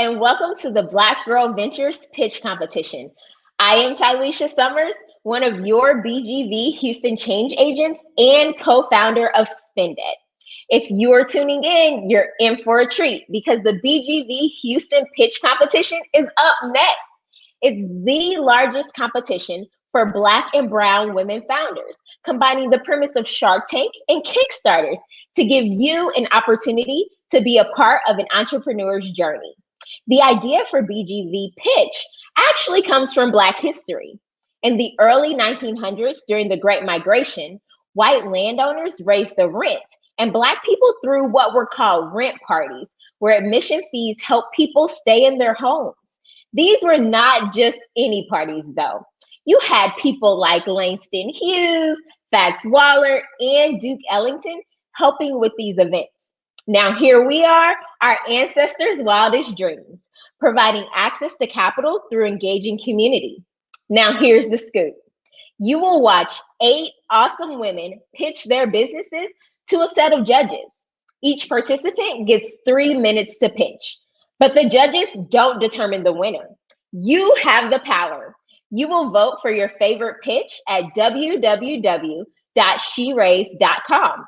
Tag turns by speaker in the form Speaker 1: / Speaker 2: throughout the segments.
Speaker 1: and welcome to the Black Girl Ventures Pitch Competition. I am Tylisha Summers, one of your BGV Houston change agents and co-founder of Spend It. If you are tuning in, you're in for a treat because the BGV Houston Pitch Competition is up next. It's the largest competition for Black and Brown women founders, combining the premise of Shark Tank and Kickstarters to give you an opportunity to be a part of an entrepreneur's journey. The idea for BGV Pitch actually comes from Black history. In the early 1900s, during the Great Migration, white landowners raised the rent, and Black people threw what were called rent parties, where admission fees helped people stay in their homes. These were not just any parties, though. You had people like Langston Hughes, Fats Waller, and Duke Ellington helping with these events. Now here we are, our ancestors' wildest dreams, providing access to capital through engaging community. Now here's the scoop. You will watch 8 awesome women pitch their businesses to a set of judges. Each participant gets 3 minutes to pitch, but the judges don't determine the winner. You have the power. You will vote for your favorite pitch at www.sheraise.com.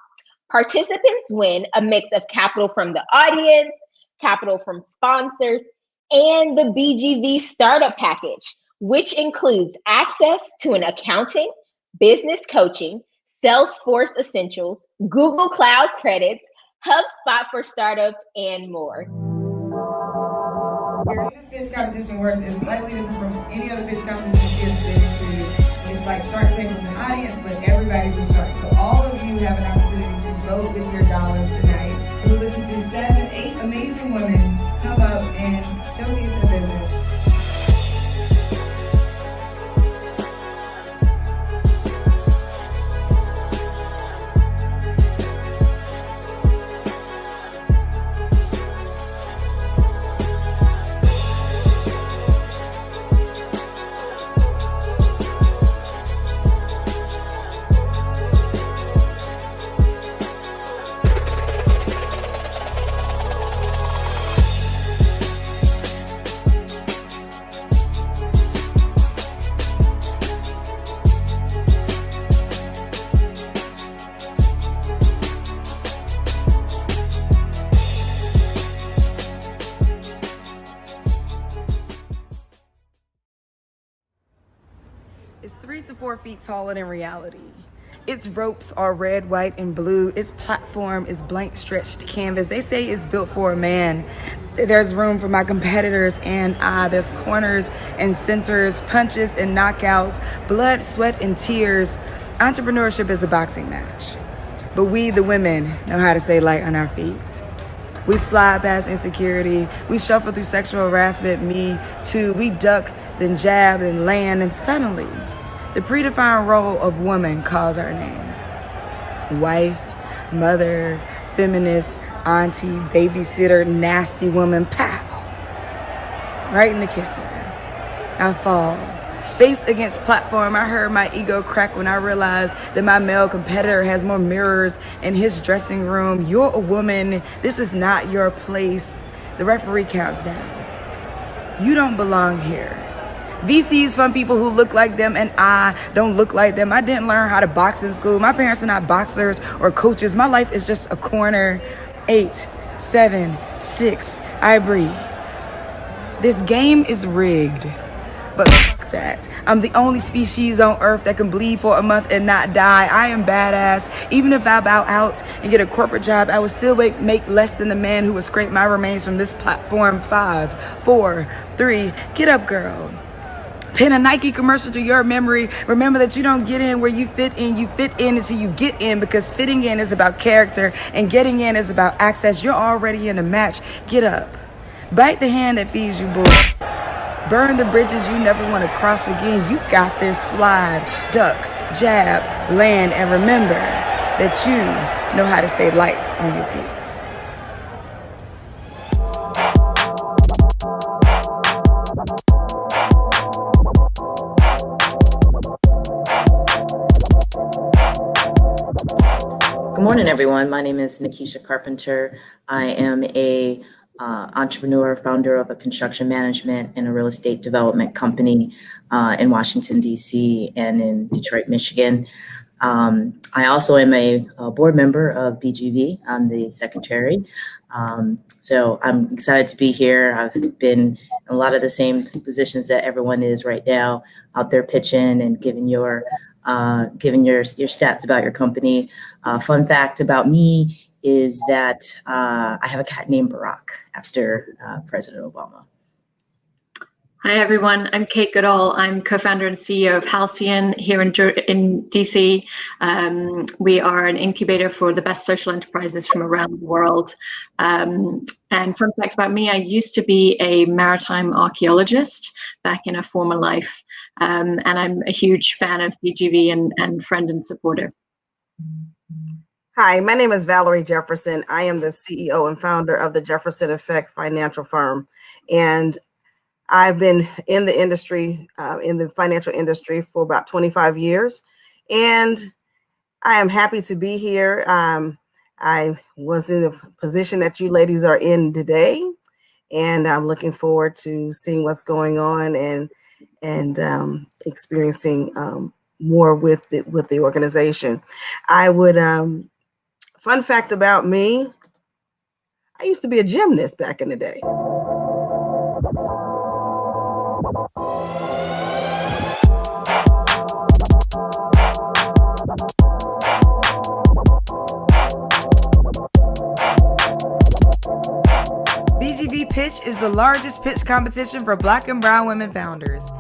Speaker 1: Participants win a mix of capital from the audience, capital from sponsors, and the BGV Startup Package, which includes access to an accounting, business coaching, Salesforce Essentials, Google Cloud credits, HubSpot for startups, and more.
Speaker 2: This pitch competition works is slightly different from any other pitch competition you've been to. It's like Shark Tank with an audience, but everybody's a shark. So all of you have an opportunity to vote with your dollars tonight. We'll listen to 8 amazing women come up and showcase their business.
Speaker 3: It's 3 to 4 feet taller than reality. Its ropes are red, white, and blue. Its platform is blank stretched canvas. They say it's built for a man. There's room for my competitors and I. There's corners and centers, punches and knockouts, blood, sweat, and tears. Entrepreneurship is a boxing match. But we, the women, know how to stay light on our feet. We slide past insecurity. We shuffle through sexual harassment, me too. We duck, then jab, and land, and suddenly, the predefined role of woman calls our name. Wife, mother, feminist, auntie, babysitter, nasty woman, pow. Right in the kisser. I fall. Face against platform, I heard my ego crack when I realized that my male competitor has more mirrors in his dressing room. You're a woman. This is not your place. The referee counts down. You don't belong here. VCs from people who look like them and I don't look like them. I didn't learn how to box in school. My parents are not boxers or coaches. My life is just a corner. 8, 7, 6, I breathe. This game is rigged, but fuck that. I'm the only species on earth that can bleed for a month and not die. I am badass. Even if I bow out and get a corporate job, I would still make less than the man who would scrape my remains from this platform. 5, 4, 3, get up, girl. Pin a Nike commercial to your memory. Remember that you don't get in where you fit in until you get in, because fitting in is about character and getting in is about access. You're already in a match. Get up. Bite the hand that feeds you, boy. Burn the bridges you never want to cross again. You got this. Slide, duck, jab, land, and remember that you know how to stay light on your feet.
Speaker 4: Good morning, everyone. My name is Nikisha Carpenter. I am a entrepreneur, founder of a construction management and a real estate development company in Washington, D.C. and in Detroit, Michigan. I also am a board member of BGV. I'm the secretary. So I'm excited to be here. I've been in a lot of the same positions that everyone is right now, out there pitching and giving your stats about your company. Fun fact about me is that I have a cat named Barack after President Obama.
Speaker 5: Hi, everyone. I'm Kate Goodall. I'm co-founder and CEO of Halcyon here in DC. We are an incubator for the best social enterprises from around the world. And fun fact about me, I used to be a maritime archaeologist back in a former life. And I'm a huge fan of BGV and friend and supporter.
Speaker 6: Hi, my name is Valerie Jefferson. I am the CEO and founder of the Jefferson Effect financial firm. And I've been in the industry, in the financial industry for about 25 years, and I am happy to be here. I was in the position that you ladies are in today, and I'm looking forward to seeing what's going on and experiencing more with the organization. I would, fun fact about me, I used to be a gymnast back in the day.
Speaker 3: BGV Pitch is the largest pitch competition for Black and brown women founders.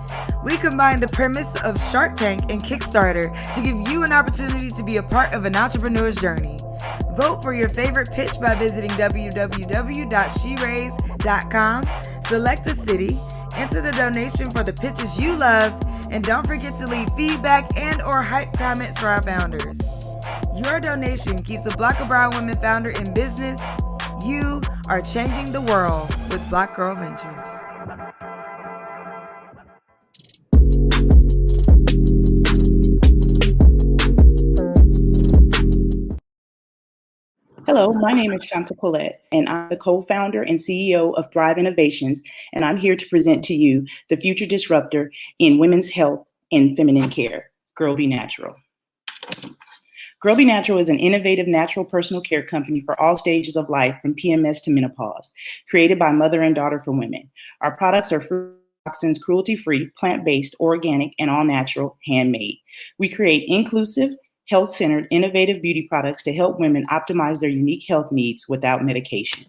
Speaker 3: We combine the premise of Shark Tank and Kickstarter to give you an opportunity to be a part of an entrepreneur's journey. Vote for your favorite pitch by visiting www.sheraise.com, select a city, enter the donation for the pitches you loved, and don't forget to leave feedback and/or hype comments for our founders. Your donation keeps a Black or brown women founder in business. You are changing the world with Black Girl Ventures.
Speaker 7: Hello, my name is Shanta Collette, and I'm the co-founder and CEO of Thrive Innovations, and I'm here to present to you the future disruptor in women's health and feminine care, Grobee Natural. Grobee Natural is an innovative natural personal care company for all stages of life from PMS to menopause, created by mother and daughter for women. Our products are free toxins, cruelty-free, plant-based, organic, and all-natural, handmade. We create inclusive, health-centered, innovative beauty products to help women optimize their unique health needs without medication.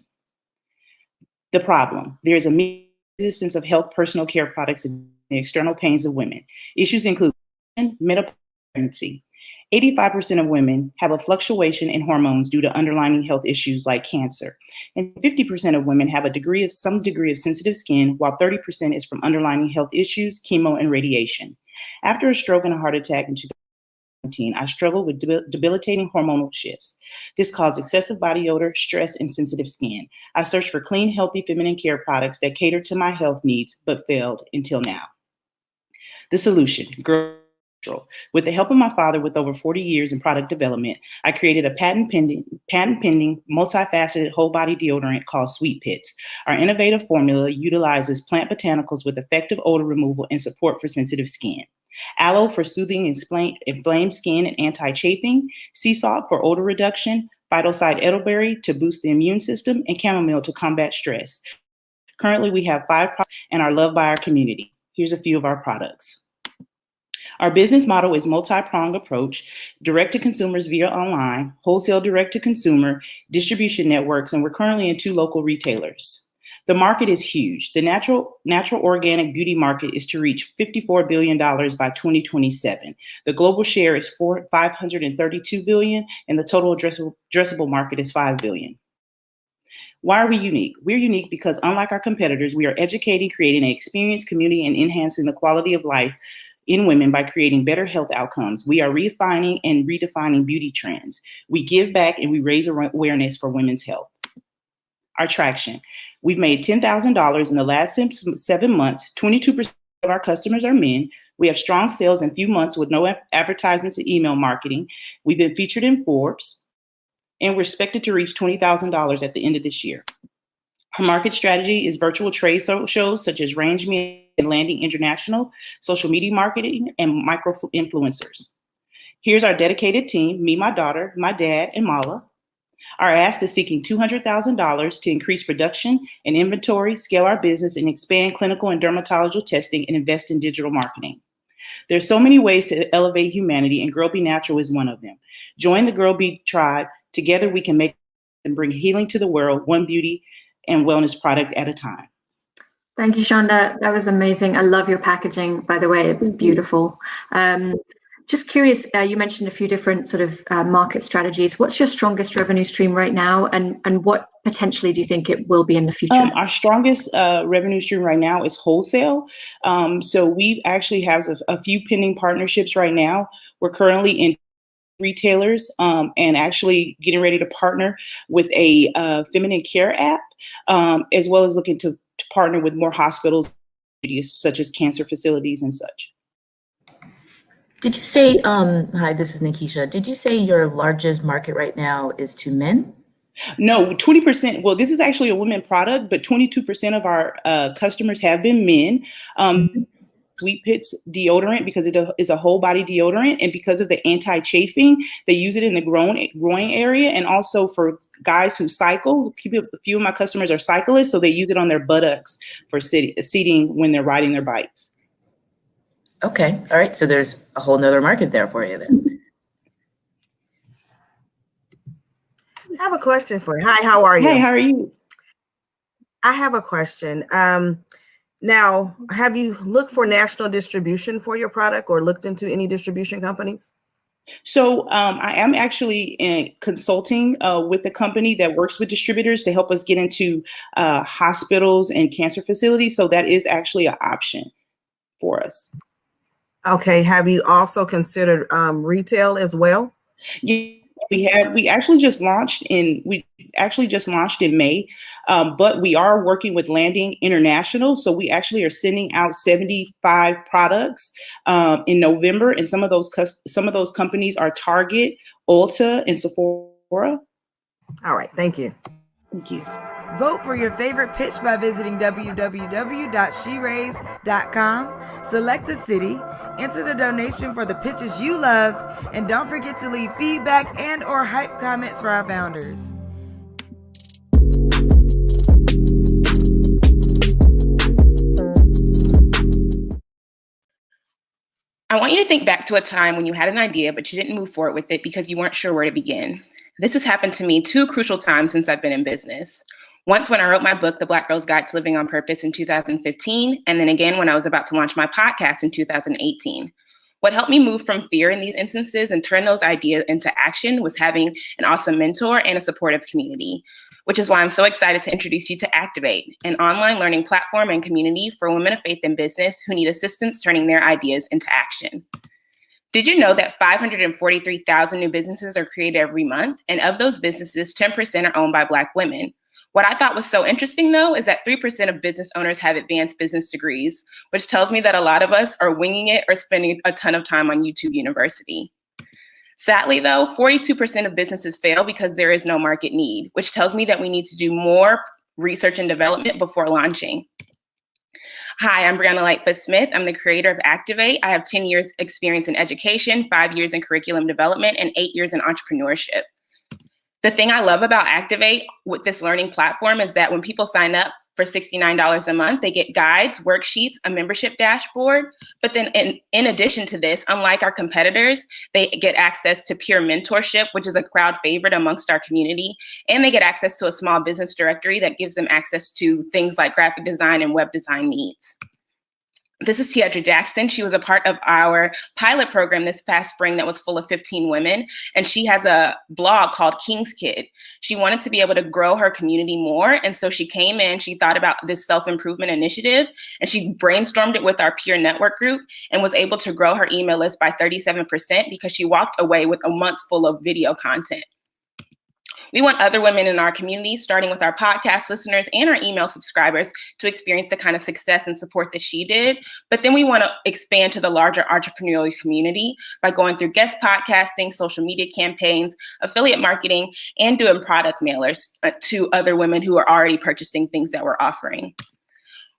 Speaker 7: The problem: there is a resistance of health personal care products and the external pains of women. Issues include menopause, pregnancy. 85% of women have a fluctuation in hormones due to underlying health issues like cancer. And 50% of women have some degree of sensitive skin, while 30% is from underlying health issues, chemo, and radiation. After a stroke and a heart attack in 2019, I struggled with debilitating hormonal shifts. This caused excessive body odor, stress, and sensitive skin. I searched for clean, healthy feminine care products that cater to my health needs, but failed until now. The solution: with the help of my father with over 40 years in product development, I created a patent-pending, multifaceted whole body deodorant called Sweet Pits. Our innovative formula utilizes plant botanicals with effective odor removal and support for sensitive skin. Aloe for soothing inflamed skin and anti-chafing, sea salt for odor reduction, phytoside elderberry to boost the immune system, and chamomile to combat stress. Currently, we have 5 products and are loved by our community. Here's a few of our products. Our business model is multi-pronged approach: direct to consumers via online, wholesale direct to consumer, distribution networks, and we're currently in 2 local retailers. The market is huge. The natural organic beauty market is to reach $54 billion by 2027. The global share is $532 billion, and the total addressable market is $5 billion. Why are we unique? We're unique because, unlike our competitors, we are educating, creating an experienced community, and enhancing the quality of life in women by creating better health outcomes. We are refining and redefining beauty trends. We give back and we raise awareness for women's health. Our traction: we've made $10,000 in the last 7 months. 22% of our customers are men. We have strong sales in few months with no advertisements and email marketing. We've been featured in Forbes, and we're expected to reach $20,000 at the end of this year. Her market strategy is virtual trade shows such as Range Me and Landing International, social media marketing, and micro influencers. Here's our dedicated team, me, my daughter, my dad, and Mala. Our ask is seeking $200,000 to increase production and inventory, scale our business, and expand clinical and dermatological testing and invest in digital marketing. There's so many ways to elevate humanity, and Grobee Natural is one of them. Join the Grobee tribe. Together we can make and bring healing to the world, one beauty and wellness product at a time.
Speaker 5: Thank you, Shonda. That was amazing. I love your packaging, by the way. It's beautiful. Just curious, you mentioned a few different sort of market strategies. What's your strongest revenue stream right now, and what potentially do you think it will be in the future?
Speaker 7: Our strongest revenue stream right now is wholesale. So we actually have a few pending partnerships right now. We're currently in retailers and actually getting ready to partner with a feminine care app, as well as looking to partner with more hospitals, such as cancer facilities and such.
Speaker 4: Did you say, hi, this is Nikisha. Did you say your largest market right now is to men?
Speaker 7: No, 20%. Well, this is actually a women product, but 22% of our customers have been men. Sweet Pits deodorant, because it is a whole body deodorant, and because of the anti-chafing, they use it in the groin area, and also for guys who cycle. A few of my customers are cyclists, so they use it on their buttocks for seating when they're riding their bikes.
Speaker 4: Okay, all right. So there's a whole nother market there for you then.
Speaker 6: I have a question for you. Hi, how are you?
Speaker 7: Hey, how are you?
Speaker 6: I have a question. Now, have you looked for national distribution for your product or looked into any distribution companies?
Speaker 7: So I am actually consulting with a company that works with distributors to help us get into hospitals and cancer facilities. So that is actually an option for us.
Speaker 6: Okay. Have you also considered retail as well?
Speaker 7: Yeah, we actually just launched in May, but we are working with Landing International. So we actually are sending out 75 products in November, and some of those companies are Target, Ulta, and Sephora.
Speaker 6: All right, thank you.
Speaker 7: Thank you.
Speaker 3: Vote for your favorite pitch by visiting www.sheraise.com. Select a city, enter the donation for the pitches you love, and don't forget to leave feedback and or hype comments for our founders.
Speaker 8: I want you to think back to a time when you had an idea, but you didn't move forward with it because you weren't sure where to begin. This has happened to me 2 crucial times since I've been in business. Once when I wrote my book, The Black Girl's Guide to Living on Purpose in 2015, and then again when I was about to launch my podcast in 2018. What helped me move from fear in these instances and turn those ideas into action was having an awesome mentor and a supportive community, which is why I'm so excited to introduce you to Activate, an online learning platform and community for women of faith in business who need assistance turning their ideas into action. Did you know that 543,000 new businesses are created every month? And of those businesses, 10% are owned by Black women. What I thought was so interesting, though, is that 3% of business owners have advanced business degrees, which tells me that a lot of us are winging it or spending a ton of time on YouTube University. Sadly, though, 42% of businesses fail because there is no market need, which tells me that we need to do more research and development before launching. Hi, I'm Brianna Lightfoot-Smith. I'm the creator of Activate. I have 10 years experience in education, 5 years in curriculum development, and 8 years in entrepreneurship. The thing I love about Activate with this learning platform is that when people sign up for $69 a month, they get guides, worksheets, a membership dashboard. But then in addition to this, unlike our competitors, they get access to peer mentorship, which is a crowd favorite amongst our community. And they get access to a small business directory that gives them access to things like graphic design and web design needs. This is Tiedra Jackson. She was a part of our pilot program this past spring that was full of 15 women. And she has a blog called King's Kid. She wanted to be able to grow her community more. And so she came in, she thought about this self-improvement initiative, and she brainstormed it with our peer network group and was able to grow her email list by 37% because she walked away with a month full of video content. We want other women in our community, starting with our podcast listeners and our email subscribers, to experience the kind of success and support that she did. But then we want to expand to the larger entrepreneurial community by going through guest podcasting, social media campaigns, affiliate marketing, and doing product mailers to other women who are already purchasing things that we're offering.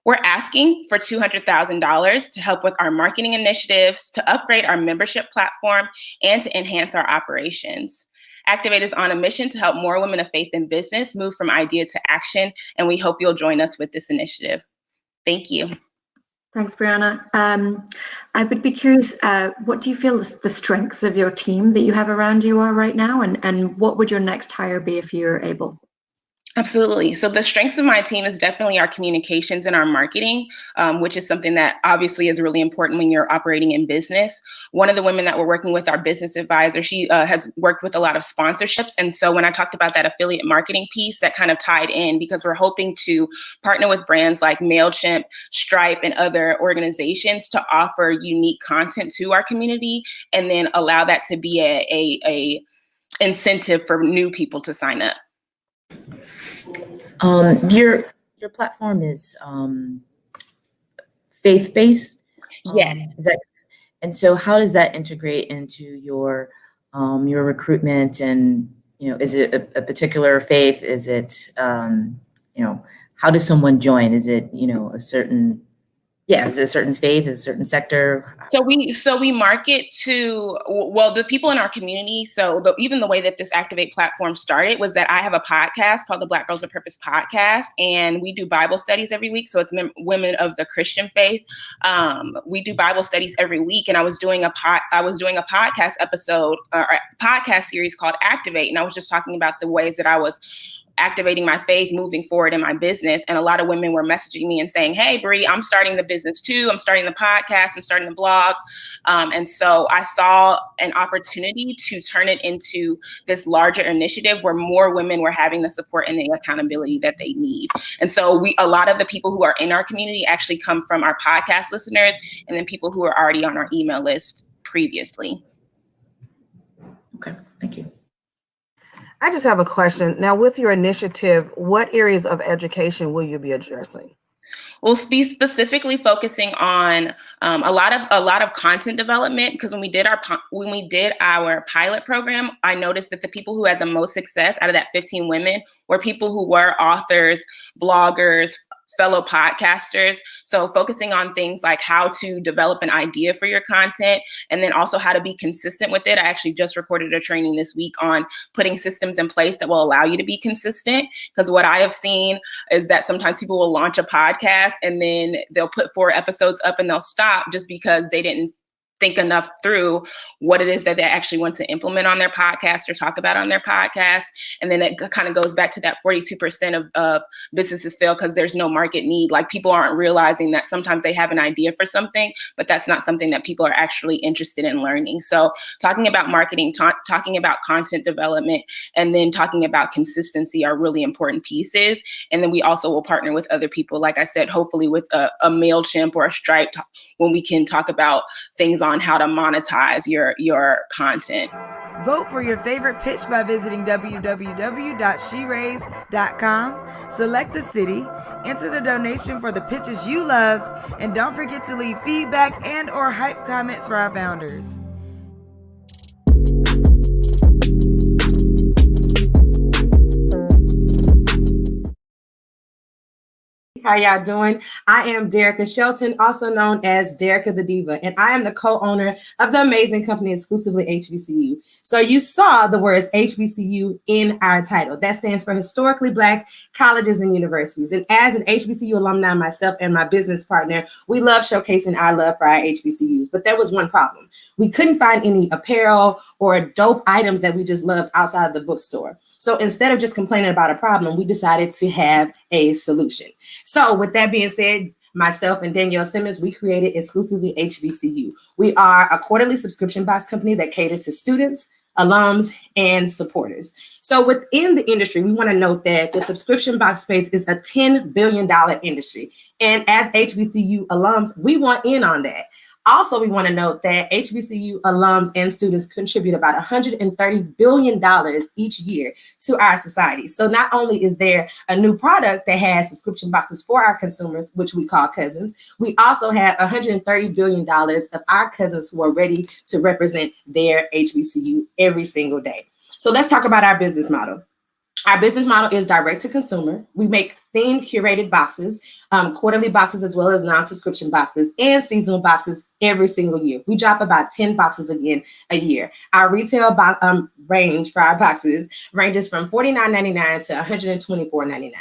Speaker 8: We're asking for $200,000 to help with our marketing initiatives, to upgrade our membership platform, and to enhance our operations. Activate is on a mission to help more women of faith in business move from idea to action, and we hope you'll join us with this initiative. Thank you.
Speaker 5: Thanks, Brianna. I would be curious, what do you feel the strengths of your team that you have around you are right now, and what would your next hire be if you're able?
Speaker 8: Absolutely. So the strengths of my team is definitely our communications and our marketing, which is something that obviously is really important when you're operating in business. One of the women that we're working with, our business advisor, she has worked with a lot of sponsorships. And so when I talked about that affiliate marketing piece, that kind of tied in, because we're hoping to partner with brands like MailChimp, Stripe, and other organizations to offer unique content to our community, and then allow that to be a incentive for new people to sign up.
Speaker 4: Your platform is faith-based.
Speaker 8: Yes.
Speaker 4: And so how does that integrate into your recruitment? And, is it a particular faith? Is it, how does someone join? Is it, is it a certain faith, a certain sector?
Speaker 8: So we market to, the people in our community. So even the way that this Activate platform started was that I have a podcast called the Black Girls of Purpose podcast, and we do Bible studies every week. So it's women of the Christian faith. We do Bible studies every week, and I was doing a podcast episode or podcast series called Activate, and I was just talking about the ways that I was activating my faith, moving forward in my business. And a lot of women were messaging me and saying, hey, Bree, I'm starting the business too. I'm starting the podcast. I'm starting the blog. And so I saw an opportunity to turn it into this larger initiative where more women were having the support and the accountability that they need. And so a lot of the people who are in our community actually come from our podcast listeners and then people who are already on our email list previously.
Speaker 4: Okay, thank you.
Speaker 6: I just have a question. Now, with your initiative, what areas of education will you be addressing?
Speaker 8: We'll be specifically focusing on a lot of content development, because when we did our pilot program, I noticed that the people who had the most success out of that 15 women were people who were authors, bloggers, fellow podcasters. So focusing on things like how to develop an idea for your content, and then also how to be consistent with it. I actually just recorded a training this week on putting systems in place that will allow you to be consistent. Because what I have seen is that sometimes people will launch a podcast and then they'll put 4 episodes up and they'll stop just because they didn't think enough through what it is that they actually want to implement on their podcast or talk about on their podcast. And then it kind of goes back to that 42% of businesses fail because there's no market need. Like, people aren't realizing that sometimes they have an idea for something, but that's not something that people are actually interested in learning. So talking about marketing, talking about content development, and then talking about consistency are really important pieces. And then we also will partner with other people, like I said, hopefully with a MailChimp or a Stripe, when we can talk about things on how to monetize your content.
Speaker 3: Vote for your favorite pitch by visiting www.sheraise.com. Select a city, enter the donation for the pitches you love, and don't forget to leave feedback and or hype comments for our founders.
Speaker 9: How y'all doing? I am Derica Shelton, also known as Derica the Diva, and I am the co-owner of the amazing company Exclusively HBCU. So you saw the words HBCU in our title. That stands for Historically Black Colleges and Universities. And as an HBCU alumni myself and my business partner, we love showcasing our love for our HBCUs. But there was one problem. We couldn't find any apparel or dope items that we just loved outside of the bookstore. So instead of just complaining about a problem, we decided to have a solution. So with that being said, myself and Danielle Simmons, we created Exclusively HBCU. We are a quarterly subscription box company that caters to students, alums, and supporters. So within the industry, we want to note that the subscription box space is a $10 billion industry. And as HBCU alums, we want in on that. Also, we want to note that HBCU alums and students contribute about $130 billion each year to our society. So not only is there a new product that has subscription boxes for our consumers, which we call cousins, we also have $130 billion of our cousins who are ready to represent their HBCU every single day. So let's talk about our business model. Our business model is direct to consumer. We make themed curated boxes, quarterly boxes, as well as non-subscription boxes and seasonal boxes every single year. We drop about 10 boxes again a year. Our retail range for our boxes ranges from $49.99 to $124.99.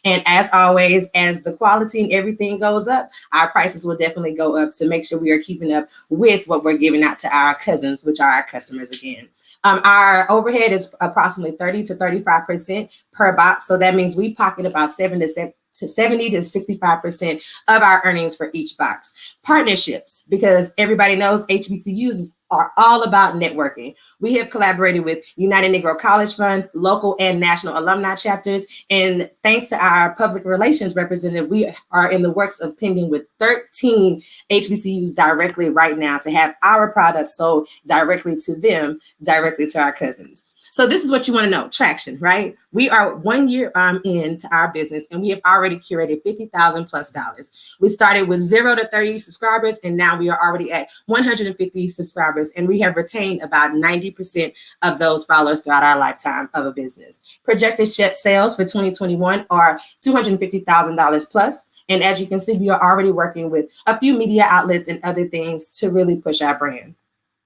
Speaker 9: And as always, as the quality and everything goes up, our prices will definitely go up to make sure we are keeping up with what we're giving out to our cousins, which are our customers again. Our overhead is approximately 30 to 35% per box. So that means we pocket about 70 to 65% of our earnings for each box. Partnerships, because everybody knows HBCUs are all about networking. We have collaborated with United Negro College Fund, local and national alumni chapters. And thanks to our public relations representative, we are in the works of pending with 13 HBCUs directly right now to have our products sold directly to them, directly to our cousins. So this is what you want to know, traction, right? We are 1 year into our business and we have already curated $50,000+. We started with 0 to 30 subscribers and now we are already at 150 subscribers and we have retained about 90% of those followers throughout our lifetime of a business. Projected sales for 2021 are $250,000+. And as you can see, we are already working with a few media outlets and other things to really push our brand.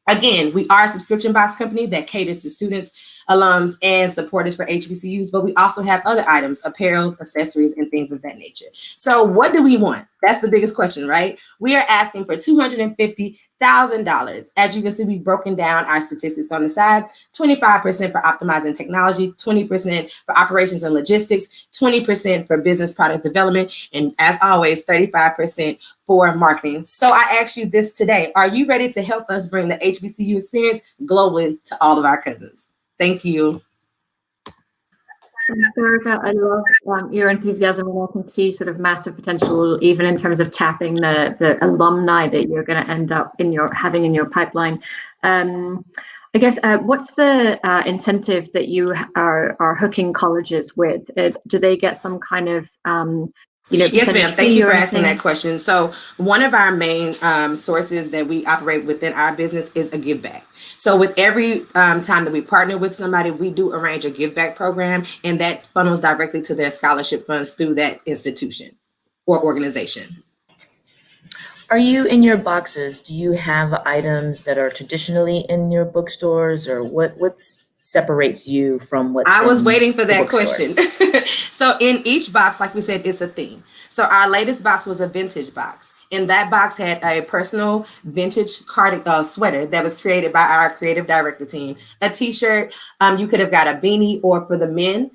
Speaker 9: Again, we are a subscription box company that caters to students, alums, and supporters for HBCUs, but we also have other items, apparels, accessories, and things of that nature. So what do we want? That's the biggest question, right? We are asking for $250,000. As you can see, we've broken down our statistics on the side, 25% for optimizing technology, 20% for operations and logistics, 20% for business product development, and as always, 35% for marketing. So I ask you this today, are you ready to help us bring the HBCU experience globally to all of our cousins? Thank you.
Speaker 5: Erica, I love your enthusiasm, and I can see sort of massive potential even in terms of tapping the alumni that you're going to end up having in your pipeline. I guess what's the incentive that you are hooking colleges with? Do they get some kind of
Speaker 9: Yes, ma'am. Thank you for asking that question. So one of our main sources that we operate within our business is a give back. So with every time that we partner with somebody, we do arrange a give back program, and that funnels directly to their scholarship funds through that institution or organization.
Speaker 4: Are you in your boxes? Do you have items that are traditionally in your bookstores, or what separates you from what's
Speaker 9: I was waiting for that
Speaker 4: question.
Speaker 9: So in each box, like we said, it's a theme. So our latest box was a vintage box. And that box had a personal vintage sweater that was created by our creative director team, a t-shirt, you could have got a beanie, or for the men,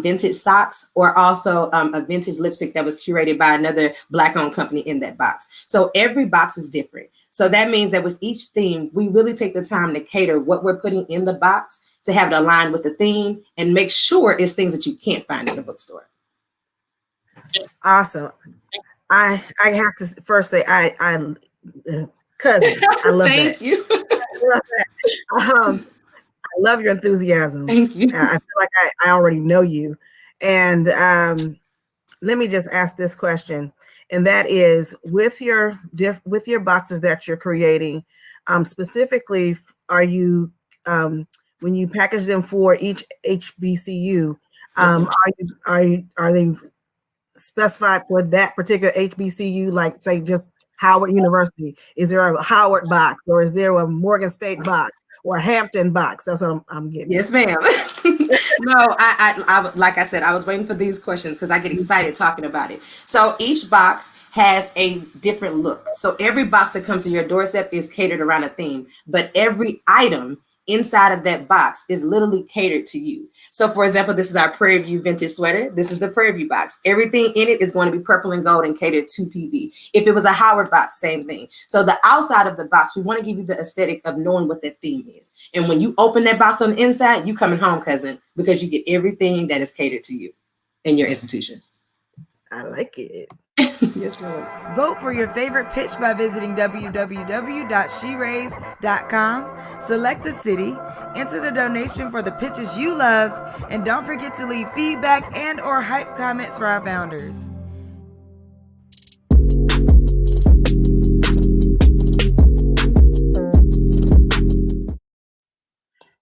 Speaker 9: vintage socks, or also a vintage lipstick that was curated by another Black-owned company in that box. So every box is different. So that means that with each theme, we really take the time to cater what we're putting in the box to have it align with the theme and make sure it's things that you can't find in the bookstore.
Speaker 6: Awesome. I have to first say, I cousin, I love
Speaker 9: Thank
Speaker 6: that.
Speaker 9: you.
Speaker 6: I love your enthusiasm.
Speaker 9: Thank you.
Speaker 6: I feel like I already know you. And let me just ask this question, and that is, with your boxes that you're creating, specifically, are you when you package them for each HBCU, are they specified for that particular HBCU, like say just Howard University? Is there a Howard box, or is there a Morgan State box, or a Hampton box? That's what I'm getting.
Speaker 9: Yes, ma'am. No, I like I said, I was waiting for these questions because I get excited talking about it. So each box has a different look. So every box that comes to your doorstep is catered around a theme, but every item inside of that box is literally catered to you. So for example, this is our Prairie View vintage sweater. This is the Prairie View box. Everything in it is going to be purple and gold and catered to PV. If it was a Howard box, same thing. So the outside of the box, we want to give you the aesthetic of knowing what that theme is. And when you open that box on the inside, you coming home, cousin, because you get everything that is catered to you in your institution.
Speaker 6: I like it.
Speaker 9: Yes, Lord.
Speaker 3: Vote for your favorite pitch by visiting www.sheraise.com. Select a city, enter the donation for the pitches you love, and don't forget to leave feedback and or hype comments for our founders.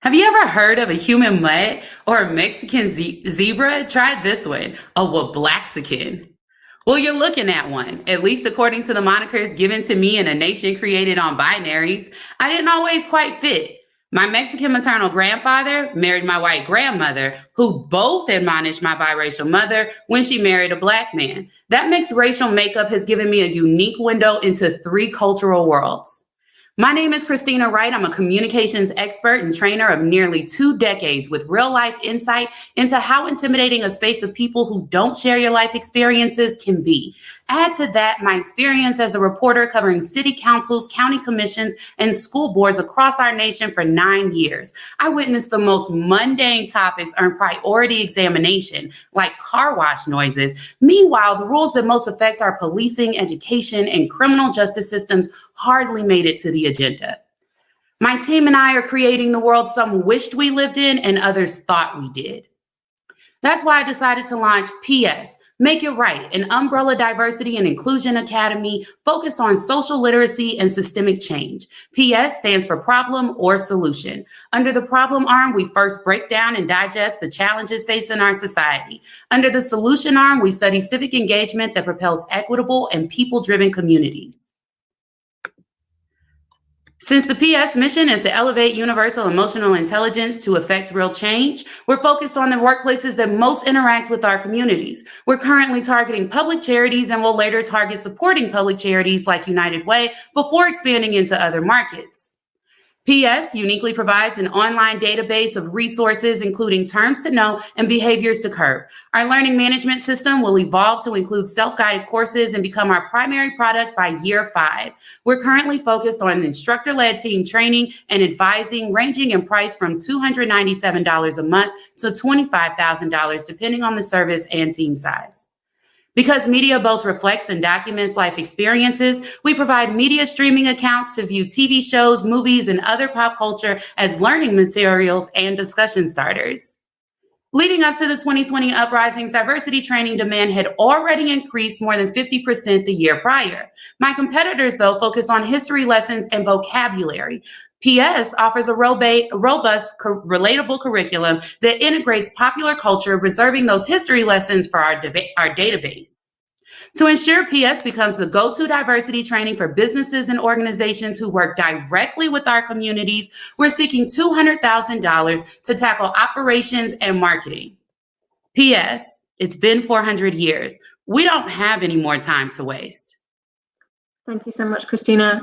Speaker 10: Have you ever heard of a human mutt or a Mexican zebra? Try this one, a Wablaxican. Well, you're looking at one, at least according to the monikers given to me in a nation created on binaries. I didn't always quite fit. My Mexican maternal grandfather married my white grandmother, who both admonished my biracial mother when she married a Black man. That mixed racial makeup has given me a unique window into 3 cultural worlds. My name is Christina Wright. I'm a communications expert and trainer of nearly 2 decades with real life insight into how intimidating a space of people who don't share your life experiences can be. Add to that my experience as a reporter covering city councils, county commissions, and school boards across our nation for 9 years. I witnessed the most mundane topics earn priority examination, like car wash noises. Meanwhile, the rules that most affect our policing, education, and criminal justice systems hardly made it to the agenda. My team and I are creating the world some wished we lived in and others thought we did. That's why I decided to launch PS, Make It Right, an umbrella diversity and inclusion academy focused on social literacy and systemic change. PS stands for problem or solution. Under the problem arm, we first break down and digest the challenges facing our society. Under the solution arm, we study civic engagement that propels equitable and people-driven communities. Since the PS mission is to elevate universal emotional intelligence to affect real change, we're focused on the workplaces that most interact with our communities. We're currently targeting public charities and will later target supporting public charities like United Way before expanding into other markets. PS uniquely provides an online database of resources, including terms to know and behaviors to curb. Our learning management system will evolve to include self-guided courses and become our primary product by year 5. We're currently focused on instructor-led team training and advising, ranging in price from $297 a month to $25,000, depending on the service and team size. Because media both reflects and documents life experiences, we provide media streaming accounts to view TV shows, movies, and other pop culture as learning materials and discussion starters. Leading up to the 2020 uprisings, diversity training demand had already increased more than 50% the year prior. My competitors, though, focus on history lessons and vocabulary. PS offers a robust, relatable curriculum that integrates popular culture, reserving those history lessons for our database. To ensure PS becomes the go-to diversity training for businesses and organizations who work directly with our communities, we're seeking $200,000 to tackle operations and marketing. PS, it's been 400 years. We don't have any more time to waste.
Speaker 5: Thank you so much, Christina.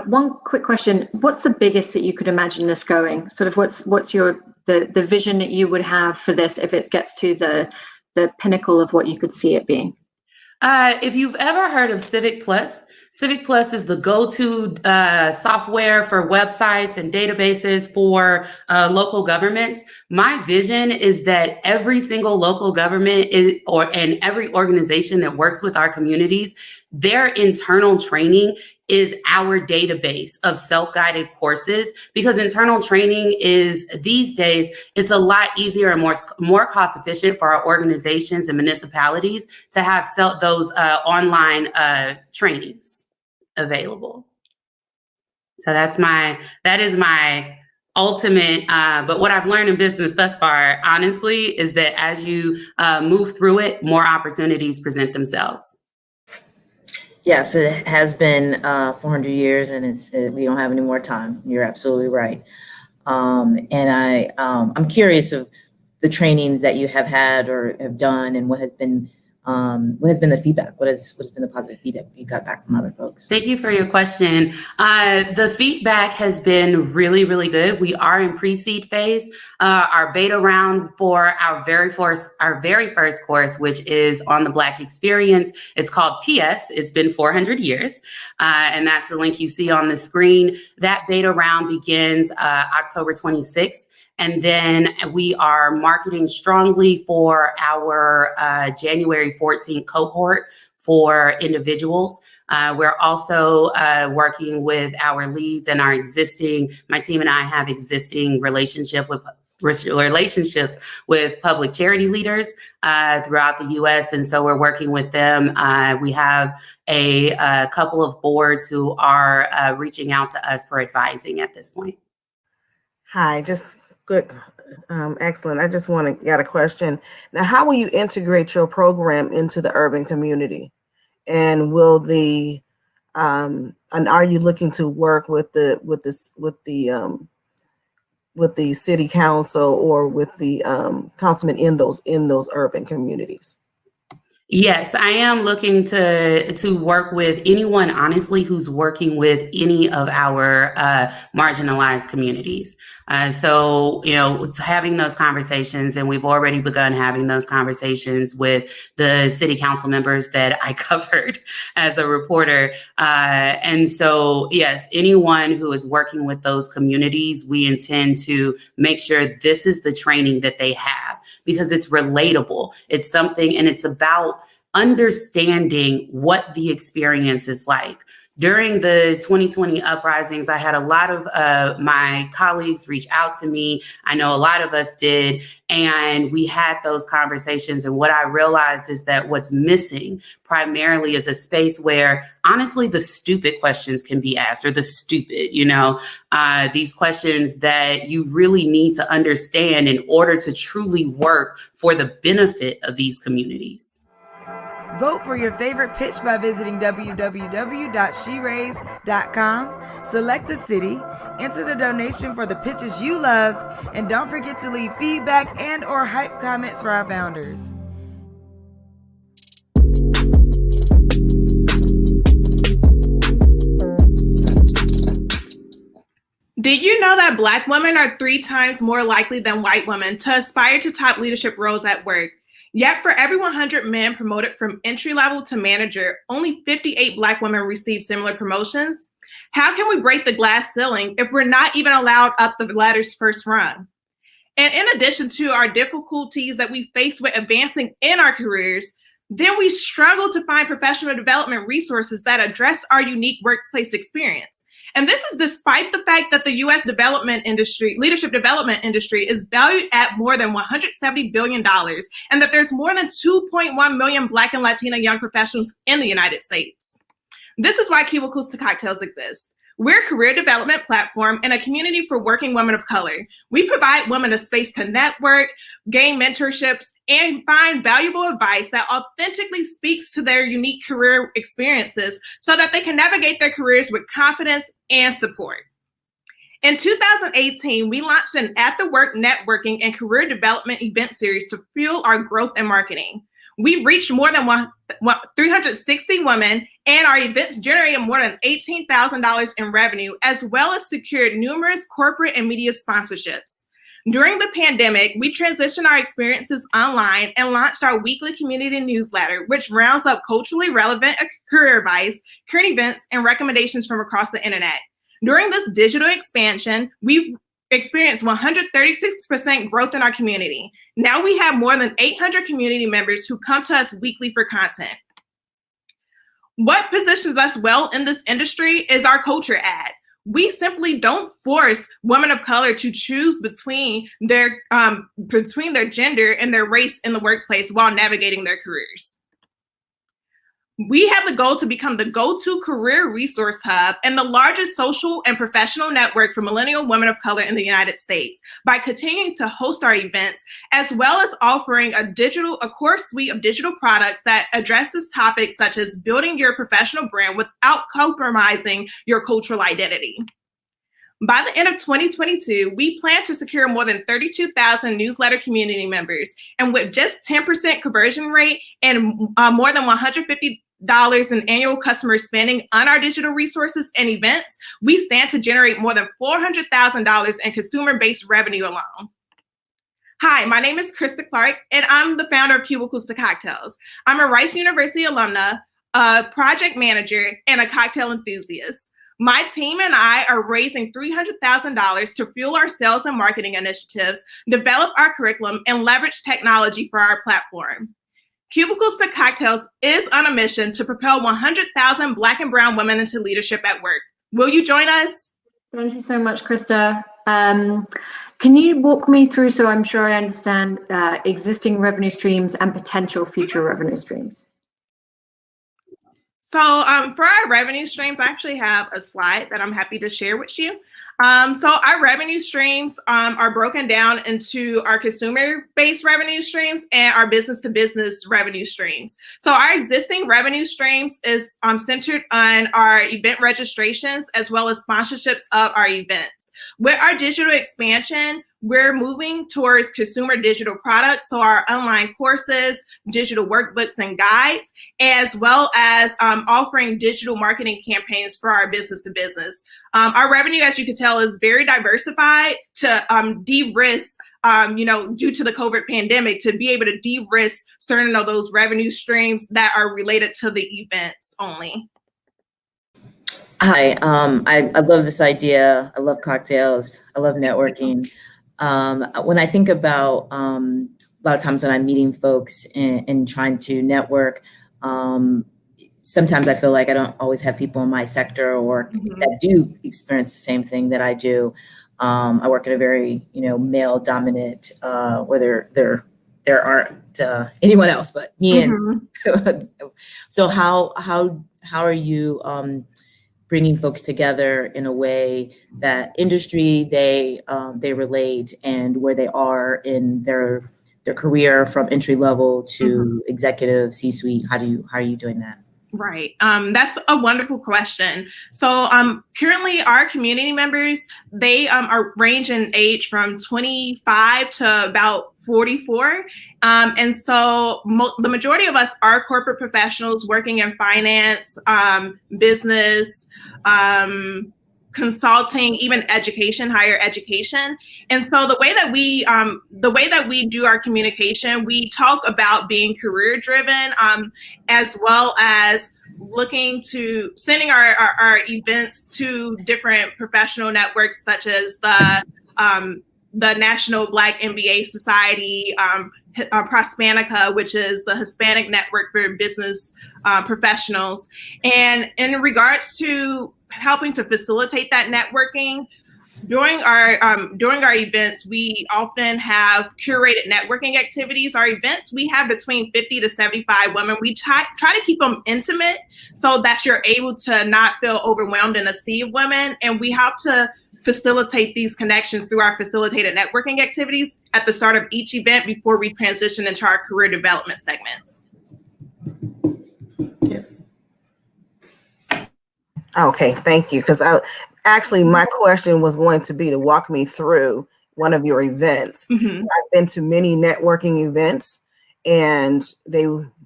Speaker 5: One quick question: what's the biggest that you could imagine this going? Sort of, what's the vision that you would have for this if it gets to the pinnacle of what you could see it being?
Speaker 10: If you've ever heard of Civic Plus is the go-to software for websites and databases for local governments. My vision is that every single local government and every organization that works with our communities, their internal training is our database of self-guided courses, because internal training is, these days, it's a lot easier and more cost efficient for our organizations and municipalities to have those online trainings available. So that is my ultimate, but what I've learned in business thus far, honestly, is that as you move through it, more opportunities present themselves.
Speaker 4: Yes, it has been 400 years, and we don't have any more time. You're absolutely right. And I'm curious of the trainings that you have had or have done, and what has been the feedback? What has been the positive feedback you got back from other folks?
Speaker 10: Thank you for your question. The feedback has been really, really good. We are in pre-seed phase. Our beta round for our very first course, which is on the Black experience, it's called PS. It's been 400 years. And that's the link you see on the screen. That beta round begins October 26th. And then we are marketing strongly for our January 14th cohort for individuals. We're also working with our leads and our my team and I have existing relationships with public charity leaders throughout the U.S. And so we're working with them. We have a couple of boards who are reaching out to us for advising at this point.
Speaker 6: Hi, just good. Excellent. I just got a question. Now, how will you integrate your program into the urban community? And will and are you looking to work with the city council or with the councilmen in those urban communities?
Speaker 10: Yes, I am looking to work with anyone, honestly, who's working with any of our marginalized communities. So, it's having those conversations, and we've already begun having those conversations with the city council members that I covered as a reporter. And so, yes, anyone who is working with those communities, we intend to make sure this is the training that they have, because it's relatable. It's something, and it's about understanding what the experience is like. During the 2020 uprisings, I had a lot of my colleagues reach out to me. I know a lot of us did, and we had those conversations. And what I realized is that what's missing primarily is a space where, honestly, the stupid questions can be asked, or the stupid, these questions that you really need to understand in order to truly work for the benefit of these communities.
Speaker 3: Vote for your favorite pitch by visiting www.sheraise.com. Select a city, enter the donation for the pitches you love, and don't forget to leave feedback and or hype comments for our founders.
Speaker 11: Did you know that Black women are 3 times more likely than white women to aspire to top leadership roles at work? Yet for every 100 men promoted from entry level to manager, only 58 Black women receive similar promotions. How can we break the glass ceiling if we're not even allowed up the ladder's first rung? And in addition to our difficulties that we face with advancing in our careers, then we struggle to find professional development resources that address our unique workplace experience. And this is despite the fact that the U.S. leadership development industry is valued at more than $170 billion, and that there's more than 2.1 million Black and Latina young professionals in the United States. This is why Cubicles to Cocktails exists. We're a career development platform and a community for working women of color. We provide women a space to network, gain mentorships, and find valuable advice that authentically speaks to their unique career experiences so that they can navigate their careers with confidence and support. In 2018, we launched an At the Work networking and career development event series to fuel our growth and marketing. We reached more than 360 women, and our events generated more than $18,000 in revenue, as well as secured numerous corporate and media sponsorships. During the pandemic, we transitioned our experiences online and launched our weekly community newsletter, which rounds up culturally relevant career advice, current events, and recommendations from across the internet. During this digital expansion, we've experienced 136% growth in our community. Now we have more than 800 community members who come to us weekly for content. What positions us well in this industry is our culture ad. We simply don't force women of color to choose between their gender and their race in the workplace while navigating their careers. We have the goal to become the go-to career resource hub and the largest social and professional network for millennial women of color in the United States by continuing to host our events, as well as offering a core suite of digital products that addresses topics such as building your professional brand without compromising your cultural identity. By the end of 2022, we plan to secure more than 32,000 newsletter community members, and with just 10% conversion rate and more than $150 in annual customer spending on our digital resources and events, we stand to generate more than $400,000 in consumer-based revenue alone. Hi, my name is Krista Clark, and I'm the founder of Cubicles to Cocktails. I'm a Rice University alumna, a project manager, and a cocktail enthusiast. My team and I are raising $300,000 to fuel our sales and marketing initiatives, develop our curriculum, and leverage technology for our platform. Cubicles to Cocktails is on a mission to propel 100,000 Black and brown women into leadership at work. Will you join us?
Speaker 5: Thank you so much, Krista. Can you walk me through, so I'm sure I understand, existing revenue streams and potential future revenue streams?
Speaker 11: So for our revenue streams, I actually have a slide that I'm happy to share with you. So our revenue streams are broken down into our consumer-based revenue streams and our business-to-business revenue streams. So our existing revenue streams is centered on our event registrations as well as sponsorships of our events. With our digital expansion, we're moving towards consumer digital products, so our online courses, digital workbooks and guides, as well as offering digital marketing campaigns for our business-to-business. Our revenue, as you can tell, is very diversified to de-risk, due to the COVID pandemic, to be able to de-risk certain of those revenue streams that are related to the events only.
Speaker 4: Hi, I love this idea. I love cocktails. I love networking. When I think about a lot of times when I'm meeting folks and trying to network, sometimes I feel like I don't always have people in my sector or that do experience the same thing that I do. I work in a very, male dominant, where there aren't anyone else but me. And so how are you bringing folks together in a way that industry they relate, and where they are in their career from entry level to executive C-suite? How are you doing that?
Speaker 11: Right. That's a wonderful question. So currently our community members, they are range in age from 25 to about 44. And so the majority of us are corporate professionals working in finance, business, consulting, even education, higher education. And so the way that we do our communication, we talk about being career driven, as well as looking to sending our events to different professional networks, such as the National Black MBA Society, Prospanica, which is the Hispanic Network for Business Professionals. And in regards to helping to facilitate that networking, during our events, we often have curated networking activities. Our events, we have between 50 to 75 women. We try to keep them intimate so that you're able to not feel overwhelmed in a sea of women. And we have to facilitate these connections through our facilitated networking activities at the start of each event before we transition into our career development segments.
Speaker 6: Okay, thank you. Because actually my question was going to be to walk me through one of your events. I've been to many networking events, and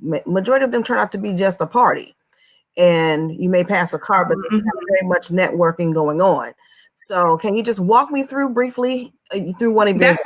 Speaker 6: majority of them turn out to be just a party. And you may pass a card, but there's not very much networking going on. So can you just walk me through briefly through one event?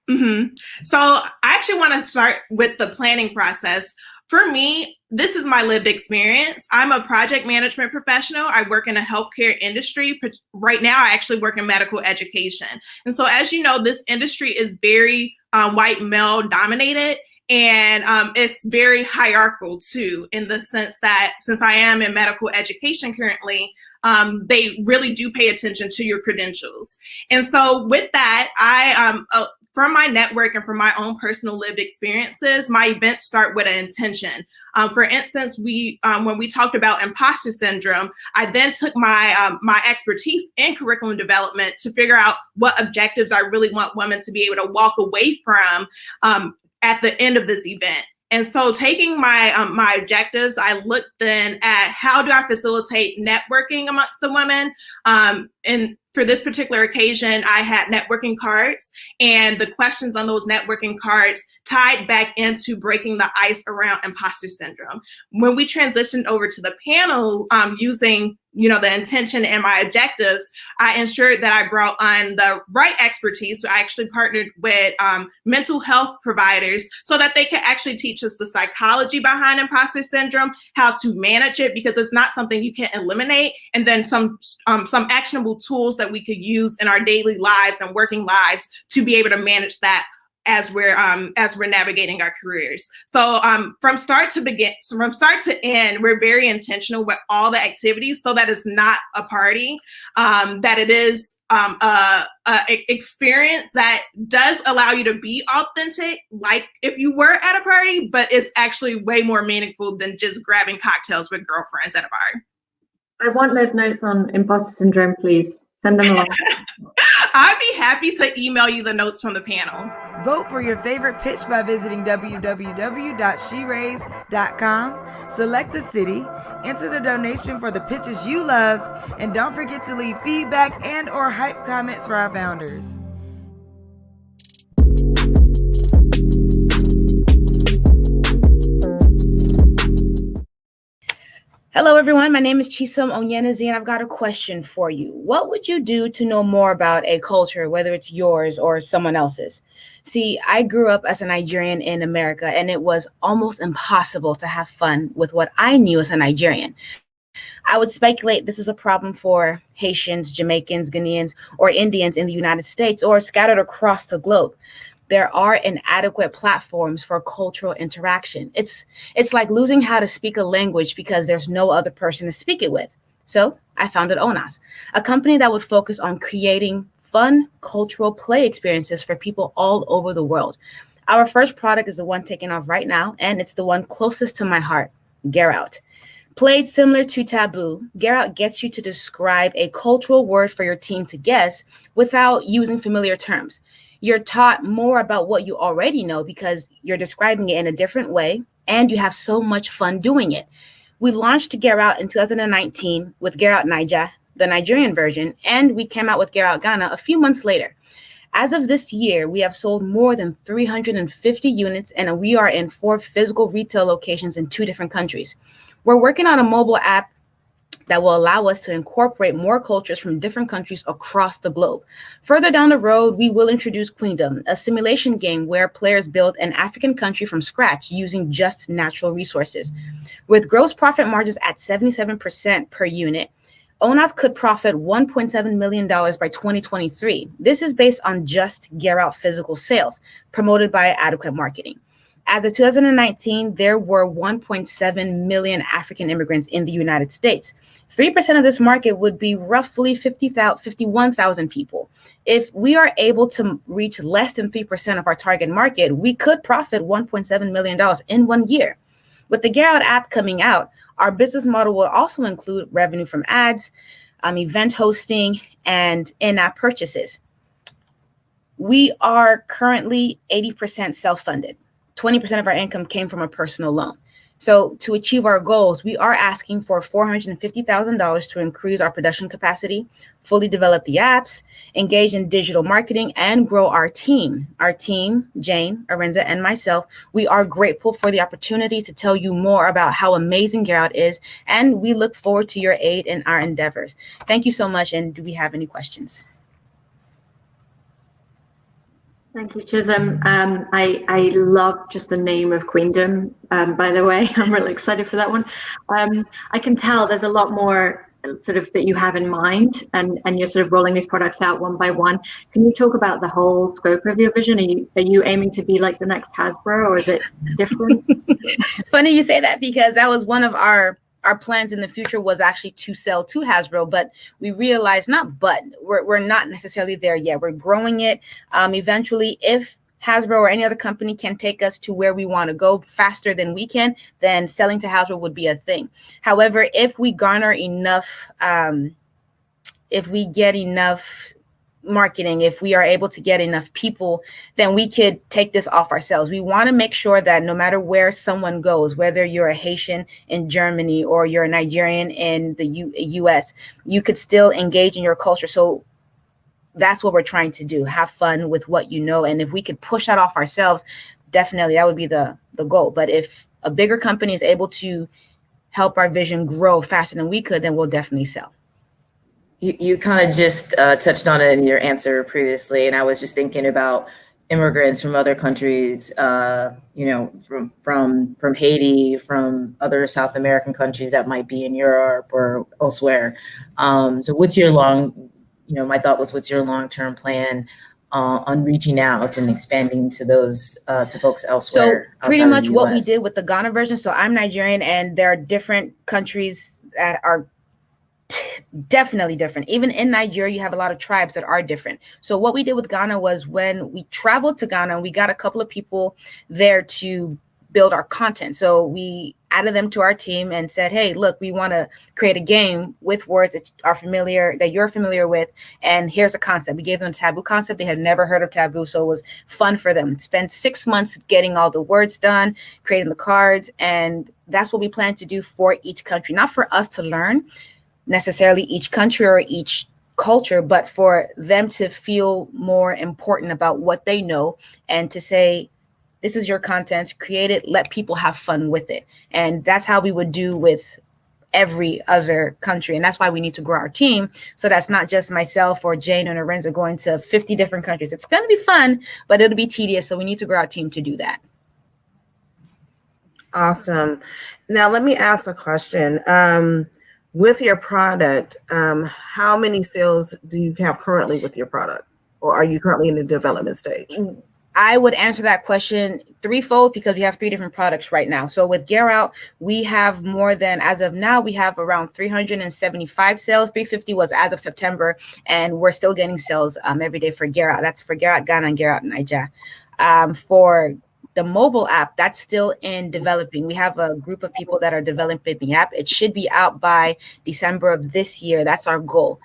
Speaker 11: Definitely. So I actually want to start with the planning process. For me, this is my lived experience. I'm a project management professional. I work in a healthcare industry. Right now, I actually work in medical education. And so as you know, this industry is very white male dominated. And it's very hierarchical too, in the sense that since I am in medical education currently, they really do pay attention to your credentials. And so with that, from my network and from my own personal lived experiences, my events start with an intention. For instance, when we talked about imposter syndrome, I then took my expertise in curriculum development to figure out what objectives I really want women to be able to walk away from at the end of this event. And so taking my objectives, I looked then at how do I facilitate networking amongst the women, for this particular occasion, I had networking cards, and the questions on those networking cards tied back into breaking the ice around imposter syndrome. When we transitioned over to the panel, using the intention and my objectives, I ensured that I brought on the right expertise. So I actually partnered with mental health providers so that they could actually teach us the psychology behind imposter syndrome, how to manage it, because it's not something you can eliminate, and then some actionable tools that we could use in our daily lives and working lives to be able to manage that as we're navigating our careers. So from start to end, we're very intentional with all the activities, so that it's not a party, that it is a experience that does allow you to be authentic, like if you were at a party, but it's actually way more meaningful than just grabbing cocktails with girlfriends at a bar.
Speaker 5: I want those notes on imposter syndrome, please. Send them along.
Speaker 11: I'd be happy to email you the notes from the panel.
Speaker 3: Vote for your favorite pitch by visiting www.sheraise.com. Select a city, enter the donation for the pitches you loved, and don't forget to leave feedback and or hype comments for our founders.
Speaker 12: Hello, everyone. My name is Chisom Onyenazi, and I've got a question for you. What would you do to know more about a culture, whether it's yours or someone else's? See, I grew up as a Nigerian in America, and it was almost impossible to have fun with what I knew as a Nigerian. I would speculate this is a problem for Haitians, Jamaicans, Ghanaians, or Indians in the United States or scattered across the globe. There are inadequate platforms for cultural interaction. It's like losing how to speak a language because there's no other person to speak it with. So I founded Onas, a company that would focus on creating fun cultural play experiences for people all over the world. Our first product is the one taking off right now, and it's the one closest to my heart, Get Out. Played similar to Taboo, Get Out gets you to describe a cultural word for your team to guess without using familiar terms. You're taught more about what you already know because you're describing it in a different way, and you have so much fun doing it. We launched Get Out in 2019 with Get Out Naija, the Nigerian version, and we came out with Get Out Ghana a few months later. As of this year, we have sold more than 350 units, and we are in 4 physical retail locations in 2 different countries. We're working on a mobile app that will allow us to incorporate more cultures from different countries across the globe. Further down the road, we will introduce Queendom, a simulation game where players build an African country from scratch using just natural resources. With gross profit margins at 77% per unit, Onas could profit $1.7 million by 2023. This is based on just Get Out physical sales, promoted by adequate marketing. As of 2019, there were 1.7 million African immigrants in the United States. 3% of this market would be roughly 51,000 people. If we are able to reach less than 3% of our target market, we could profit $1.7 million in 1 year. With the Get Out app coming out, our business model will also include revenue from ads, event hosting, and in-app purchases. We are currently 80% self-funded. 20% of our income came from a personal loan. So to achieve our goals, we are asking for $450,000 to increase our production capacity, fully develop the apps, engage in digital marketing, and grow our team. Our team, Jane, Arinza, and myself, we are grateful for the opportunity to tell you more about how amazing Get Out is, and we look forward to your aid in our endeavors. Thank you so much, and do we have any questions?
Speaker 5: Thank you, Chisom. I love just the name of Queendom, by the way. I'm really excited for that one. I can tell there's a lot more sort of that you have in mind, and you're sort of rolling these products out one by one. Can you talk about the whole scope of your vision? Are you aiming to be like the next Hasbro, or is it different?
Speaker 12: Funny you say that, because that was one of our plans in the future, was actually to sell to Hasbro, but we realized we're not necessarily there yet. We're growing it. Eventually, if Hasbro or any other company can take us to where we want to go faster than we can, then selling to Hasbro would be a thing. However, if we garner enough, if we get enough marketing, if we are able to get enough people, then we could take this off ourselves. We want to make sure that no matter where someone goes, whether you're a Haitian in Germany or you're a Nigerian in the US, you could still engage in your culture. So that's what we're trying to do. Have fun with what you know. And if we could push that off ourselves, definitely that would be the goal. But if a bigger company is able to help our vision grow faster than we could, then we'll definitely sell.
Speaker 4: You kind of just touched on it in your answer previously, and I was just thinking about immigrants from other countries, from Haiti, from other South American countries that might be in Europe or elsewhere. So what's your my thought was, what's your long-term plan on reaching out and expanding to those to folks elsewhere?
Speaker 12: So pretty much what we did with the Ghana version. So I'm Nigerian, and there are different countries that are definitely different. Even in Nigeria, you have a lot of tribes that are different. So what we did with Ghana was, when we traveled to Ghana, we got a couple of people there to build our content. So we added them to our team and said, hey, look, we want to create a game with words that you're familiar with. And here's a concept. We gave them a taboo concept. They had never heard of taboo. So it was fun for them. Spent 6 months getting all the words done, creating the cards. And that's what we plan to do for each country. Not for us to learn necessarily each country or each culture, but for them to feel more important about what they know and to say, this is your content, create it, let people have fun with it. And that's how we would do with every other country. And that's why we need to grow our team. So that's not just myself or Jane or Lorenzo going to 50 different countries. It's going to be fun, but it'll be tedious. So we need to grow our team to do that.
Speaker 6: Awesome. Now, let me ask a question. With your product, how many sales do you have currently with your product? Or are you currently in the development stage?
Speaker 12: I would answer that question threefold, because we have 3 different products right now. So with Gear Out, we have more than, as of now, we have around 375 sales. 350 was as of September, and we're still getting sales every day for Gear Out. That's for Gear Out Ghana and Gear Out Nigeria. For the mobile app, that's still in developing. We have a group of people that are developing the app. It should be out by December of this year. That's our goal.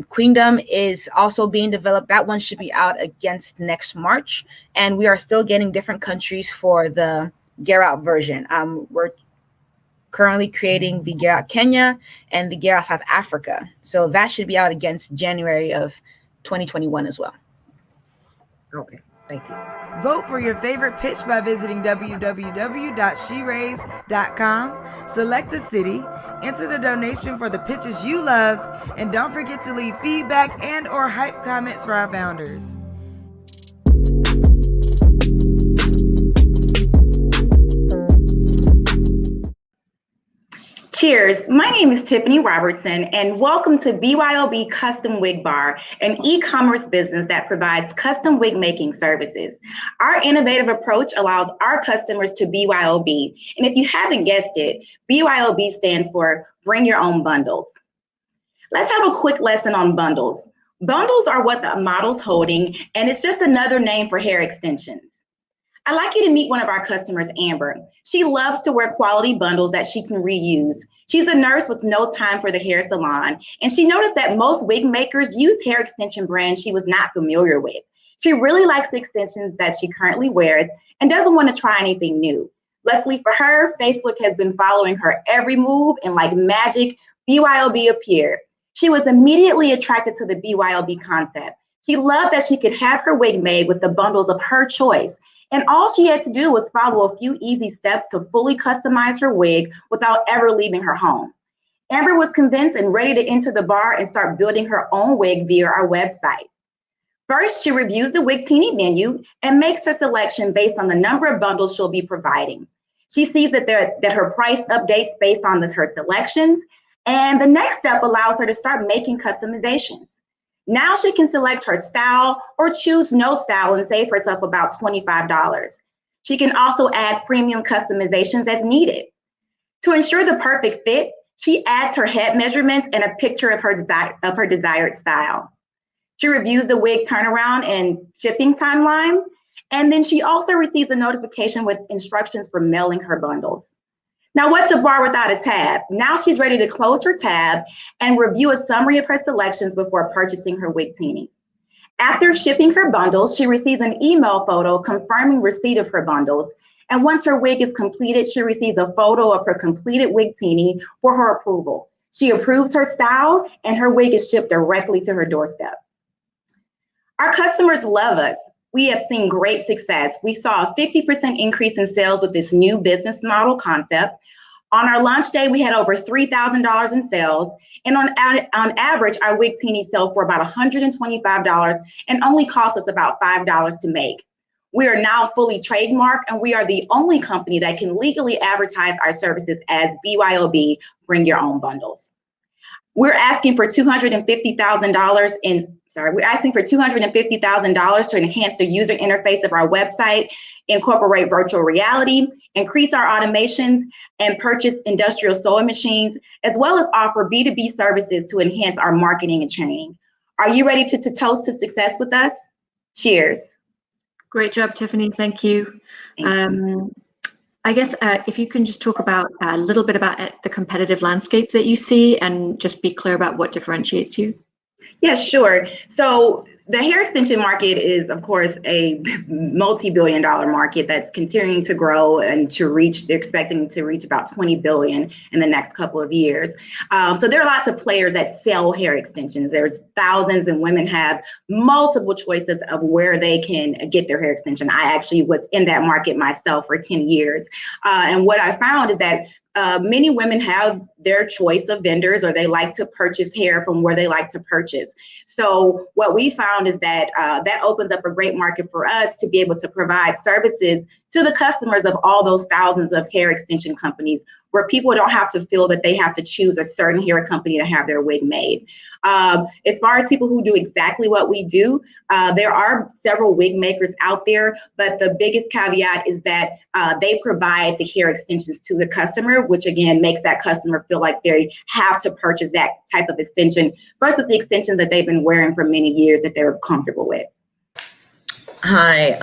Speaker 12: Queendom is also being developed. That one should be out against next March. And we are still getting different countries for the Gear Out version. We're currently creating the Gear Out Kenya and the Gear Out South Africa. So that should be out against January of 2021 as well.
Speaker 6: Okay, thank you.
Speaker 3: Vote for your favorite pitch by visiting www.sheraise.com. Select a city, enter the donation for the pitches you love, and don't forget to leave feedback and or hype comments for our founders.
Speaker 13: Cheers. My name is Tiffany Robertson, and welcome to BYOB Custom Wig Bar, an e-commerce business that provides custom wig making services. Our innovative approach allows our customers to BYOB. And if you haven't guessed it, BYOB stands for Bring Your Own Bundles. Let's have a quick lesson on bundles. Bundles are what the model's holding, and it's just another name for hair extensions. I'd like you to meet one of our customers, Amber. She loves to wear quality bundles that she can reuse. She's a nurse with no time for the hair salon, and she noticed that most wig makers use hair extension brands she was not familiar with. She really likes the extensions that she currently wears and doesn't want to try anything new. Luckily for her, Facebook has been following her every move, and like magic, BYOB appeared. She was immediately attracted to the BYOB concept. She loved that she could have her wig made with the bundles of her choice. And all she had to do was follow a few easy steps to fully customize her wig without ever leaving her home. Amber was convinced and ready to enter the bar and start building her own wig via our website. First, she reviews the Wig Teeny menu and makes her selection based on the number of bundles she'll be providing. She sees that her price updates based on her selections, and the next step allows her to start making customizations. Now she can select her style or choose no style and save herself about $25. She can also add premium customizations as needed. To ensure the perfect fit, she adds her head measurements and a picture of her desired style. She reviews the wig turnaround and shipping timeline, and then she also receives a notification with instructions for mailing her bundles. Now, what's a bar without a tab? Now she's ready to close her tab and review a summary of her selections before purchasing her Wig Teeny. After shipping her bundles, she receives an email photo confirming receipt of her bundles. And once her wig is completed, she receives a photo of her completed wig teeny for her approval. She approves her style and her wig is shipped directly to her doorstep. Our customers love us. We have seen great success. We saw a 50% increase in sales with this new business model concept. On our launch day, we had over $3,000 in sales. And on average, our wig teenies sell for about $125 and only cost us about $5 to make. We are now fully trademarked, and we are the only company that can legally advertise our services as BYOB, Bring Your Own Bundles. We're asking for $250,000 we're asking for $250,000 to enhance the user interface of our website, incorporate virtual reality, increase our automations, and purchase industrial sewing machines, as well as offer B2B services to enhance our marketing and training. Are you ready to toast to success with us? Cheers.
Speaker 5: Great job, Tiffany. Thank you. I guess if you can just talk about a little bit about the competitive landscape that you see and just be clear about what differentiates you.
Speaker 13: Yeah, sure. So the hair extension market is, of course, a multi-billion-dollar market that's continuing to grow and they're expecting to reach about 20 billion in the next couple of years. So there are lots of players that sell hair extensions. There's thousands, and women have multiple choices of where they can get their hair extension. I actually was in that market myself for 10 years. And what I found is that many women have their choice of vendors, or they like to purchase hair from where they like to purchase. So what we found is that that opens up a great market for us to be able to provide services to the customers of all those thousands of hair extension companies, where people don't have to feel that they have to choose a certain hair company to have their wig made. As far as people who do exactly what we do, there are several wig makers out there, but the biggest caveat is that they provide the hair extensions to the customer, which again makes that customer feel like they have to purchase that type of extension versus the extensions that they've been wearing for many years that they're comfortable with.
Speaker 4: Hi,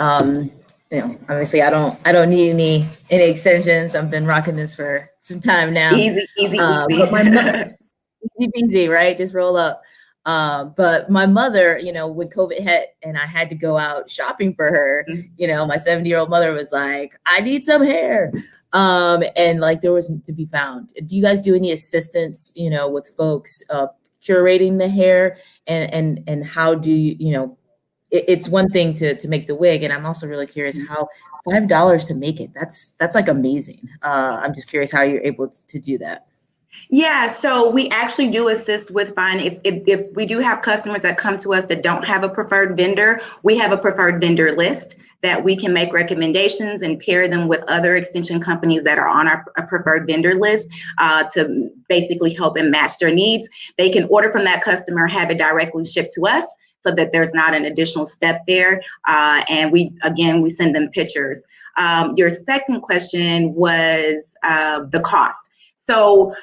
Speaker 4: obviously I don't need any extensions. I've been rocking this for some time now.
Speaker 13: Easy.
Speaker 4: But my mother, easy peasy, right? Just roll up. But my mother, when COVID hit and I had to go out shopping for her, my 70-year-old mother was like, I need some hair. And like there wasn't to be found. Do you guys do any assistance, with folks curating the hair and how do you, it's one thing to make the wig. And I'm also really curious how $5 to make it, that's like amazing. I'm just curious how you're able to do that.
Speaker 13: Yeah, so we actually do assist with finding, if we do have customers that come to us that don't have a preferred vendor, we have a preferred vendor list that we can make recommendations and pair them with other extension companies that are on our preferred vendor list to basically help and match their needs. They can order from that customer, have it directly shipped to us so that there's not an additional step there. And we send them pictures. Your second question was the cost. So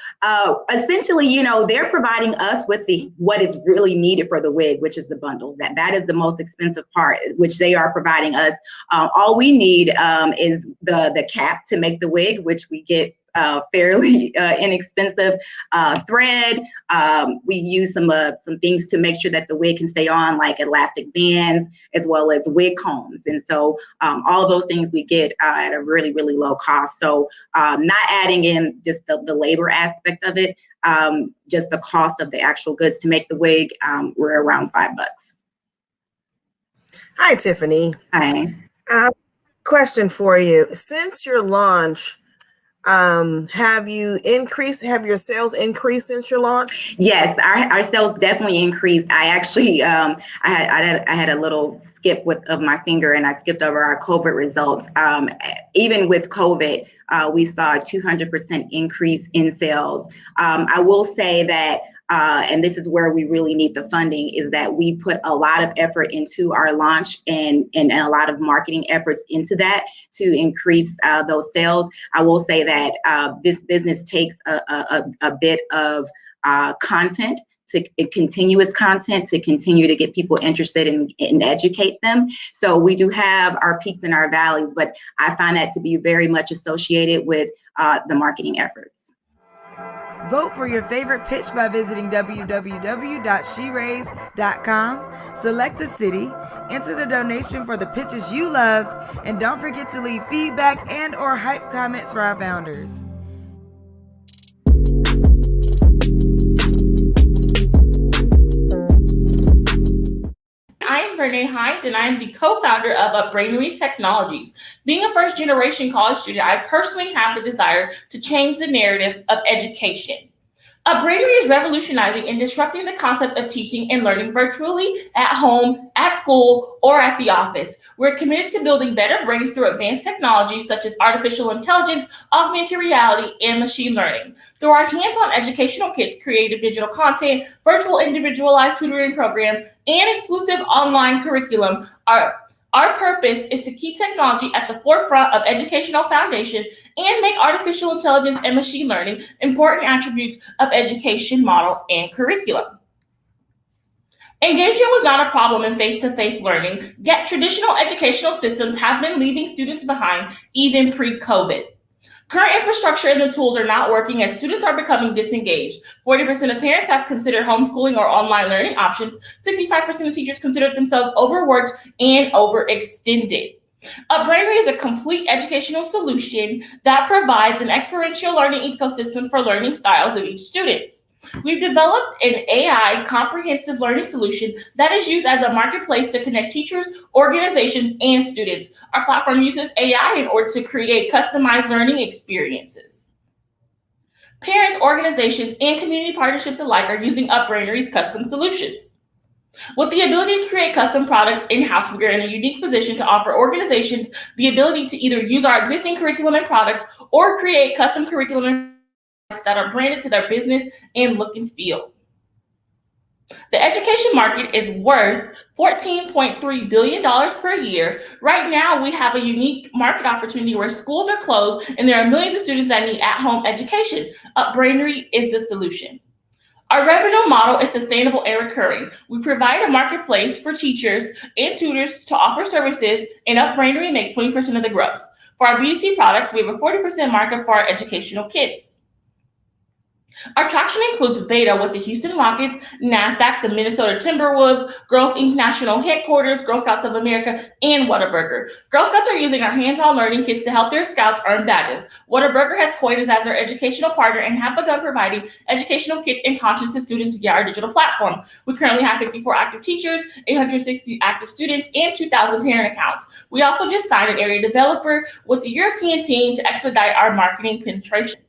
Speaker 13: essentially, they're providing us with what is really needed for the wig, which is the bundles. That is the most expensive part, which they are providing us. All we need is the cap to make the wig, which we get fairly inexpensive thread. We use some things to make sure that the wig can stay on, like elastic bands, as well as wig combs. And so all of those things we get at a really, really low cost. So not adding in just the labor aspect of it, just the cost of the actual goods to make the wig, we're around $5.
Speaker 6: Hi, Tiffany.
Speaker 13: Hi.
Speaker 6: Question for you. Since your launch, have your sales increased since your launch?
Speaker 13: Yes, our sales definitely increased. I actually, I had a little skip of my finger, and I skipped over our COVID results. Even with COVID, we saw a 200% increase in sales. I will say that, and this is where we really need the funding, is that we put a lot of effort into our launch and a lot of marketing efforts into that to increase those sales. I will say that this business takes a bit of content, continuous content to continue to get people interested and educate them. So we do have our peaks and our valleys, but I find that to be very much associated with the marketing efforts.
Speaker 3: Vote for your favorite pitch by visiting www.sheraise.com. Select a city, enter the donation for the pitches you loved, and don't forget to leave feedback and or hype comments for our founders.
Speaker 14: I am Brainery Hines, and I am the co-founder of Brainery Technologies. Being a first-generation college student, I personally have the desire to change the narrative of education. Brainery is revolutionizing and disrupting the concept of teaching and learning virtually, at home, at school, or at the office. We're committed to building better brains through advanced technologies such as artificial intelligence, augmented reality, and machine learning. Through our hands-on educational kits, creative digital content, virtual individualized tutoring program, and exclusive online curriculum, our purpose is to keep technology at the forefront of educational foundation and make artificial intelligence and machine learning important attributes of education model and curriculum. Engagement was not a problem in face-to-face learning, yet traditional educational systems have been leaving students behind even pre-COVID. Current infrastructure and the tools are not working as students are becoming disengaged. 40% of parents have considered homeschooling or online learning options. 65% of teachers consider themselves overworked and overextended. Brainery is a complete educational solution that provides an experiential learning ecosystem for learning styles of each student. We've developed an AI comprehensive learning solution that is used as a marketplace to connect teachers, organizations, and students. Our platform uses AI in order to create customized learning experiences. Parents, organizations, and community partnerships alike are using Brainery's custom solutions. With the ability to create custom products in-house, we are in a unique position to offer organizations the ability to either use our existing curriculum and products or create custom curriculum and that are branded to their business and look and feel. The education market is worth $14.3 billion per year. Right now, we have a unique market opportunity where schools are closed and there are millions of students that need at-home education. Brainery is the solution. Our revenue model is sustainable and recurring. We provide a marketplace for teachers and tutors to offer services, and Brainery makes 20% of the gross. For our B2C products, we have a 40% markup for our educational kits. Our traction includes Beta with the Houston Rockets, NASDAQ, the Minnesota Timberwolves, Girls International Headquarters, Girl Scouts of America, and Whataburger. Girl Scouts are using our hands-on learning kits to help their scouts earn badges. Whataburger has coined us as their educational partner and have begun providing educational kits and content to students via our digital platform. We currently have 54 active teachers, 860 active students, and 2,000 parent accounts. We also just signed an area developer with the European team to expedite our marketing penetration.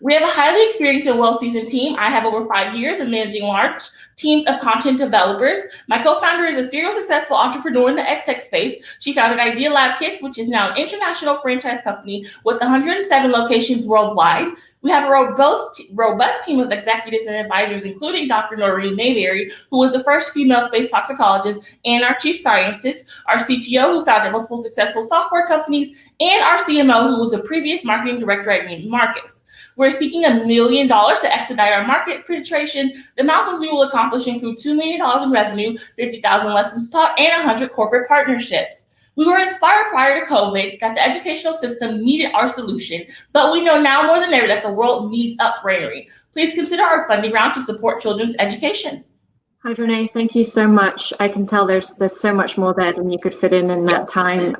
Speaker 14: We have a highly experienced and well-seasoned team. I have over 5 years of managing large teams of content developers. My co-founder is a serial successful entrepreneur in the edtech space. She founded Idea Lab Kits, which is now an international franchise company with 107 locations worldwide. We have a robust team of executives and advisors, including Dr. Noreen Mayberry, who was the first female space toxicologist, and our chief scientist, our CTO, who founded multiple successful software companies, and our CMO, who was the previous marketing director at Neiman Marcus. We're seeking $1 million to expedite our market penetration. The milestones we will accomplish include $2 million in revenue, 50,000 lessons taught, and 100 corporate partnerships. We were inspired prior to COVID that the educational system needed our solution, but we know now more than ever that the world needs Brainery. Please consider our funding round to support children's education.
Speaker 5: Hi, Brene. Thank you so much. I can tell there's so much more there than you could fit in that time.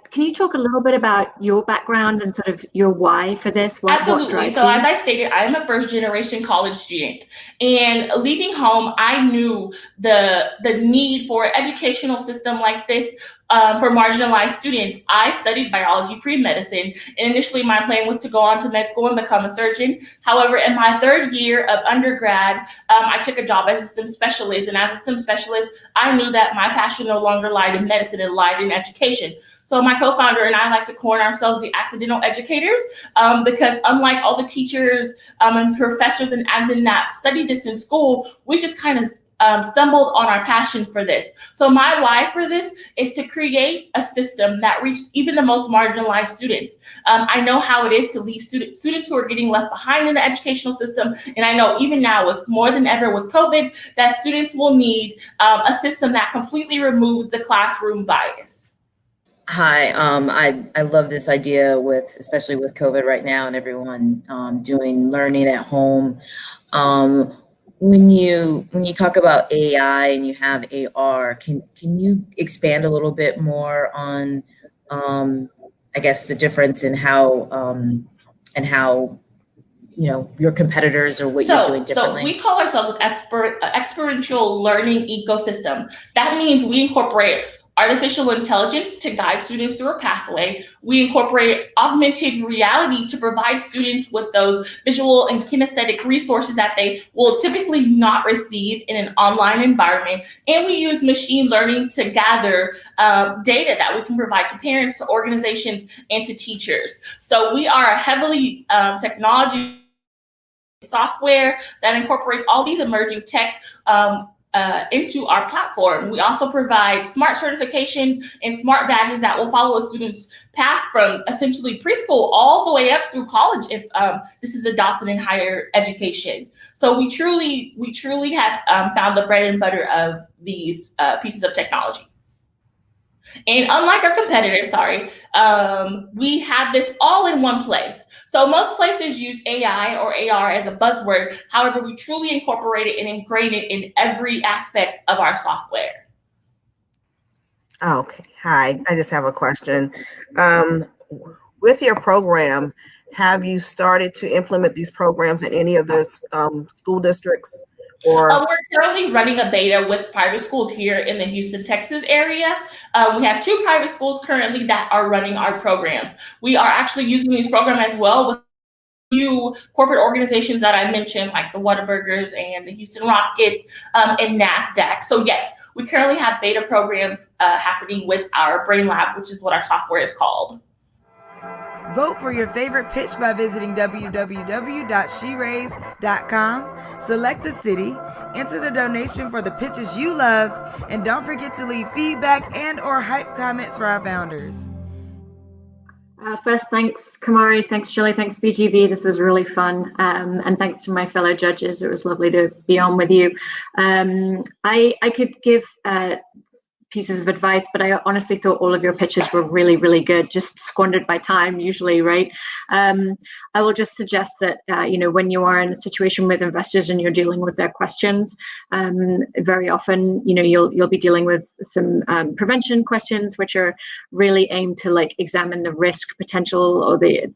Speaker 5: Can you talk a little bit about your background and sort of your why for this?
Speaker 14: Absolutely. So as I stated, I'm a first-generation college student, and leaving home, I knew the need for an educational system like this for marginalized students. I studied biology pre-medicine, and initially my plan was to go on to med school and become a surgeon. However, in my third year of undergrad, I took a job as a STEM specialist, and as a STEM specialist, I knew that my passion no longer lied in medicine, it lied in education. So my co-founder and I like to coin ourselves the accidental educators because unlike all the teachers and professors and admin that study this in school, we just kind of stumbled on our passion for this. So my why for this is to create a system that reaches even the most marginalized students. I know how it is to leave students who are getting left behind in the educational system. And I know even now with more than ever with COVID, that students will need a system that completely removes the classroom bias.
Speaker 4: Hi, I love this idea especially with COVID right now and everyone doing learning at home. Um, when you talk about AI and you have AR, can you expand a little bit more on, I guess, the difference in how your competitors or what you're doing
Speaker 14: So we
Speaker 4: differently?
Speaker 14: call ourselves an experiential learning ecosystem. That means we incorporate artificial intelligence to guide students through a pathway. We incorporate augmented reality to provide students with those visual and kinesthetic resources that they will typically not receive in an online environment. And we use machine learning to gather data that we can provide to parents, to organizations, and to teachers. So we are a heavily technology software that incorporates all these emerging tech into our platform. We also provide smart certifications and smart badges that will follow a student's path from essentially preschool all the way up through college if this is adopted in higher education. So we truly have found the bread and butter of these pieces of technology. And unlike our competitors, we have this all in one place. So most places use AI or AR as a buzzword. However, we truly incorporate it and ingrain it in every aspect of our software.
Speaker 6: Okay. Hi, I just have a question. With your program, have you started to implement these programs in any of those school districts? Or
Speaker 14: we're currently running a beta with private schools here in the Houston, Texas area. We have 2 private schools currently that are running our programs. We are actually using these programs as well with few corporate organizations that I mentioned, like the Whataburgers and the Houston Rockets and NASDAQ. So yes, we currently have beta programs happening with our Brain Lab, which is what our software is called.
Speaker 3: Vote for your favorite pitch by visiting www.sheraise.com. Select a city, enter the donation for the pitches you loved, and don't forget to leave feedback and or hype comments for our founders.
Speaker 5: First, thanks, Kamari. Thanks, Shirley. Thanks, BGV. This was really fun. And thanks to my fellow judges. It was lovely to be on with you. I could give pieces of advice, but I honestly thought all of your pitches were really, really good, just squandered by time usually, right? I will just suggest that, when you are in a situation with investors and you're dealing with their questions, very often, you'll be dealing with some prevention questions, which are really aimed to examine the risk potential or the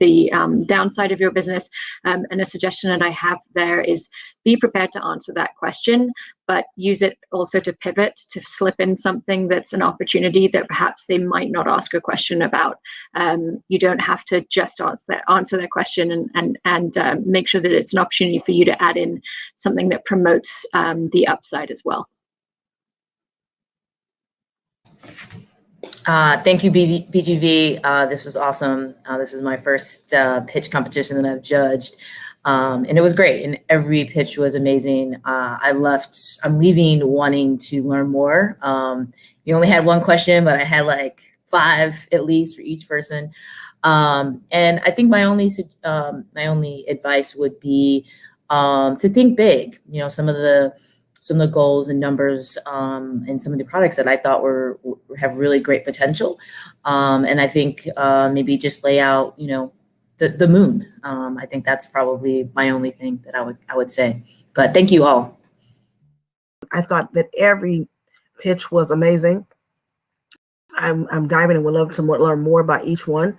Speaker 5: downside of your business. And a suggestion that I have there is be prepared to answer that question, but use it also to pivot, to slip in something that's an opportunity that perhaps they might not ask a question about. You don't have to just answer that question and make sure that it's an opportunity for you to add in something that promotes the upside as well.
Speaker 4: Thank you, BGV. This was awesome. This is my first pitch competition that I've judged. And it was great. And every pitch was amazing. I'm leaving wanting to learn more. You only had one question, but I had 5 at least for each person. And I think my only advice would be to think big. Some of the goals and numbers and some of the products that I thought have really great potential. And I think maybe just lay out, the moon. I think that's probably my only thing that I would say. But thank you all.
Speaker 6: I thought that every pitch was amazing. I'm diving and would love to learn more about each one.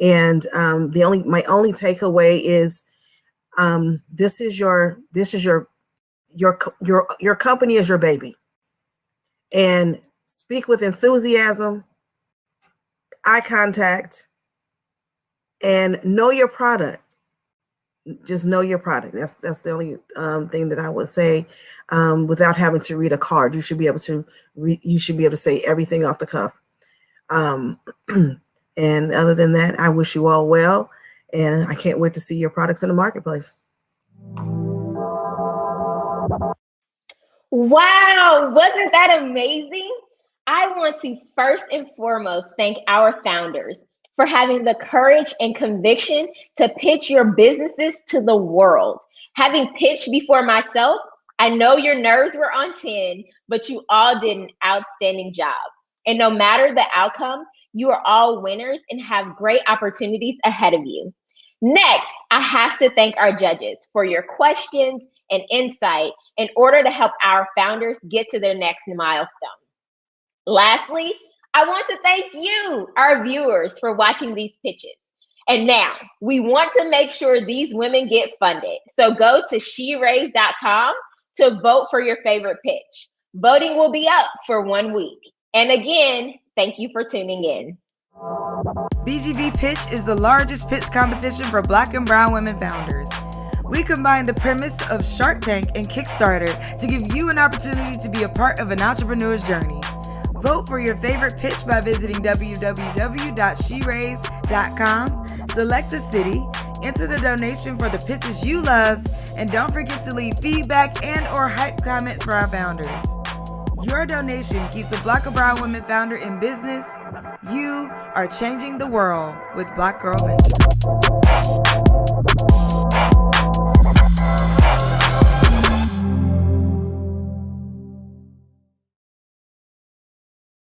Speaker 6: And my only takeaway is this is your company is your baby. And speak with enthusiasm, eye contact, and know your product. Just know your product. That's the only thing that I would say. Without having to read a card, you should be able to say everything off the cuff. And other than that, I wish you all well, and I can't wait to see your products in the marketplace.
Speaker 1: Wow, wasn't that amazing? I want to first and foremost thank our founders for having the courage and conviction to pitch your businesses to the world. Having pitched before myself, I know your nerves were on 10, but you all did an outstanding job. And no matter the outcome, You are all winners and have great opportunities ahead of you. Next, I have to thank our judges for your questions and insight in order to help our founders get to their next milestone. Lastly, I want to thank you, our viewers, for watching these pitches. And now, we want to make sure these women get funded. So go to sheraise.com to vote for your favorite pitch. Voting will be up for 1 week. And again, thank you for tuning in.
Speaker 3: BGV Pitch is the largest pitch competition for Black and brown women founders. We combine the premise of Shark Tank and Kickstarter to give you an opportunity to be a part of an entrepreneur's journey. Vote for your favorite pitch by visiting www.sheraise.com, select a city, enter the donation for the pitches you love, and don't forget to leave feedback and or hype comments for our founders. Your donation keeps a Black or brown women founder in business. You are changing the world with Black Girl Ventures.